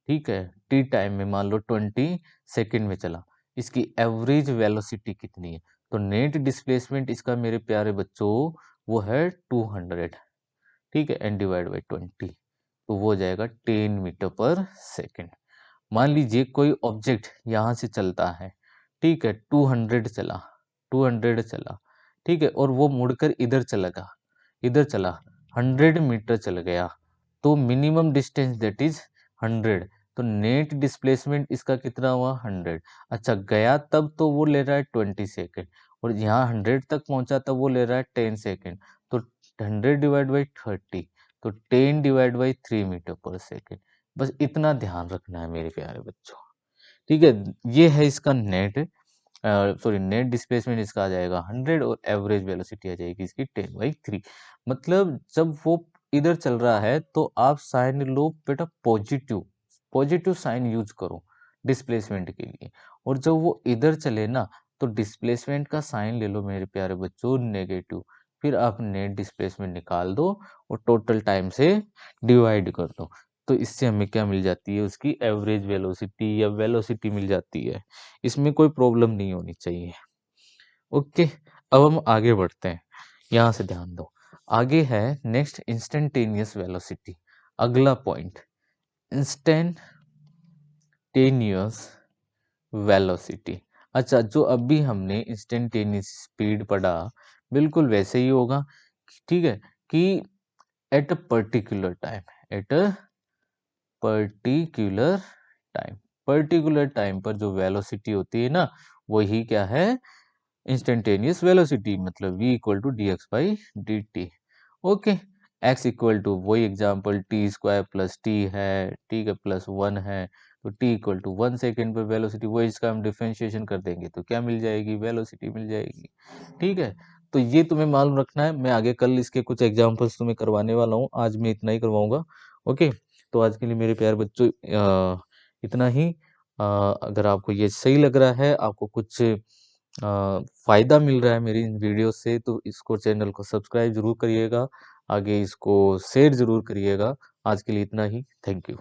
ठीक है, टी टाइम में मान लो 20 सेकेंड में चला, इसकी एवरेज वेलोसिटी कितनी है, तो नेट डिस्प्लेसमेंट इसका मेरे प्यारे बच्चों वो है 200, ठीक है, एंड डिवाइड बाई 20, तो वो हो जाएगा 10 मीटर पर सेकेंड। मान लीजिए कोई ऑब्जेक्ट यहाँ से चलता है, ठीक है, 200 चला, 200 चला, ठीक है, और वो मुड़कर इधर चला गया, इधर चला, 100 मीटर चल गया, तो मिनिमम डिस्टेंस दैट इज 100, तो नेट डिस्प्लेसमेंट इसका कितना हुआ, 100। अच्छा, गया तब तो वो ले रहा है 20 सेकेंड, और यहाँ 100 तक पहुंचा तब वो ले रहा है 10 सेकेंड, तो 100 डिवाइड बाई 30, तो 10 डिवाइड बाई 3 मीटर पर सेकेंड। बस इतना ध्यान रखना है मेरे प्यारे बच्चों। ठीक है, ये है इसका नेट, सॉरी, नेट डिस्प्लेसमेंट इसका आ जाएगा 100, और एवरेज वेलोसिटी आ जाएगी इसकी 10/3। मतलब जब वो इधर चल रहा है तो आप साइन लो बेटा पॉजिटिव, पॉजिटिव साइन यूज करो डिस्प्लेसमेंट के लिए, और जब वो इधर चले ना, तो डिस्प्लेसमेंट का साइन ले लो मेरे प्यारे बच्चों नेगेटिव, फिर आप नेट डिस्प्लेसमेंट निकाल दो और टोटल टाइम से डिवाइड कर दो, तो इससे हमें क्या मिल जाती है, उसकी एवरेज वेलोसिटी या वेलोसिटी मिल जाती है। इसमें कोई प्रॉब्लम नहीं होनी चाहिए। ओके, अब हम आगे बढ़ते हैं, यहाँ से ध्यान दो, आगे है नेक्स्ट इंस्टेंटेनियस वेलोसिटी, अगला पॉइंट, इंस्टेंटेनियस वेलोसिटी। अच्छा, जो अभी हमने इंस्टेंटेनियस स्पीड पढ़ा, बिल्कुल वैसे ही होगा, ठीक है, कि at a particular time, at a particular time, particular time पर जो वेलोसिटी होती है ना, वही क्या है, इंस्टेंटेनियस वेलोसिटी, मतलब v equal to d x by d t. Okay, x equal to वही example t square plus T है, टी का प्लस वन है, तो t इक्वल टू 1 सेकेंड पर वेलोसिटी, वही इसका हम डिफरेंशिएशन कर देंगे तो क्या मिल जाएगी, वेलोसिटी मिल जाएगी। ठीक है, तो ये तुम्हें मालूम रखना है। मैं आगे कल इसके कुछ एग्जाम्पल्स तुम्हें करवाने वाला हूँ, आज मैं इतना ही करवाऊंगा। ओके, तो आज के लिए मेरे प्यारे बच्चों इतना ही। अगर आपको ये सही लग रहा है, आपको कुछ फायदा मिल रहा है मेरी इन वीडियो से, तो इसको चैनल को सब्सक्राइब जरूर करिएगा, आगे इसको शेयर जरूर करिएगा। आज के लिए इतना ही, थैंक यू।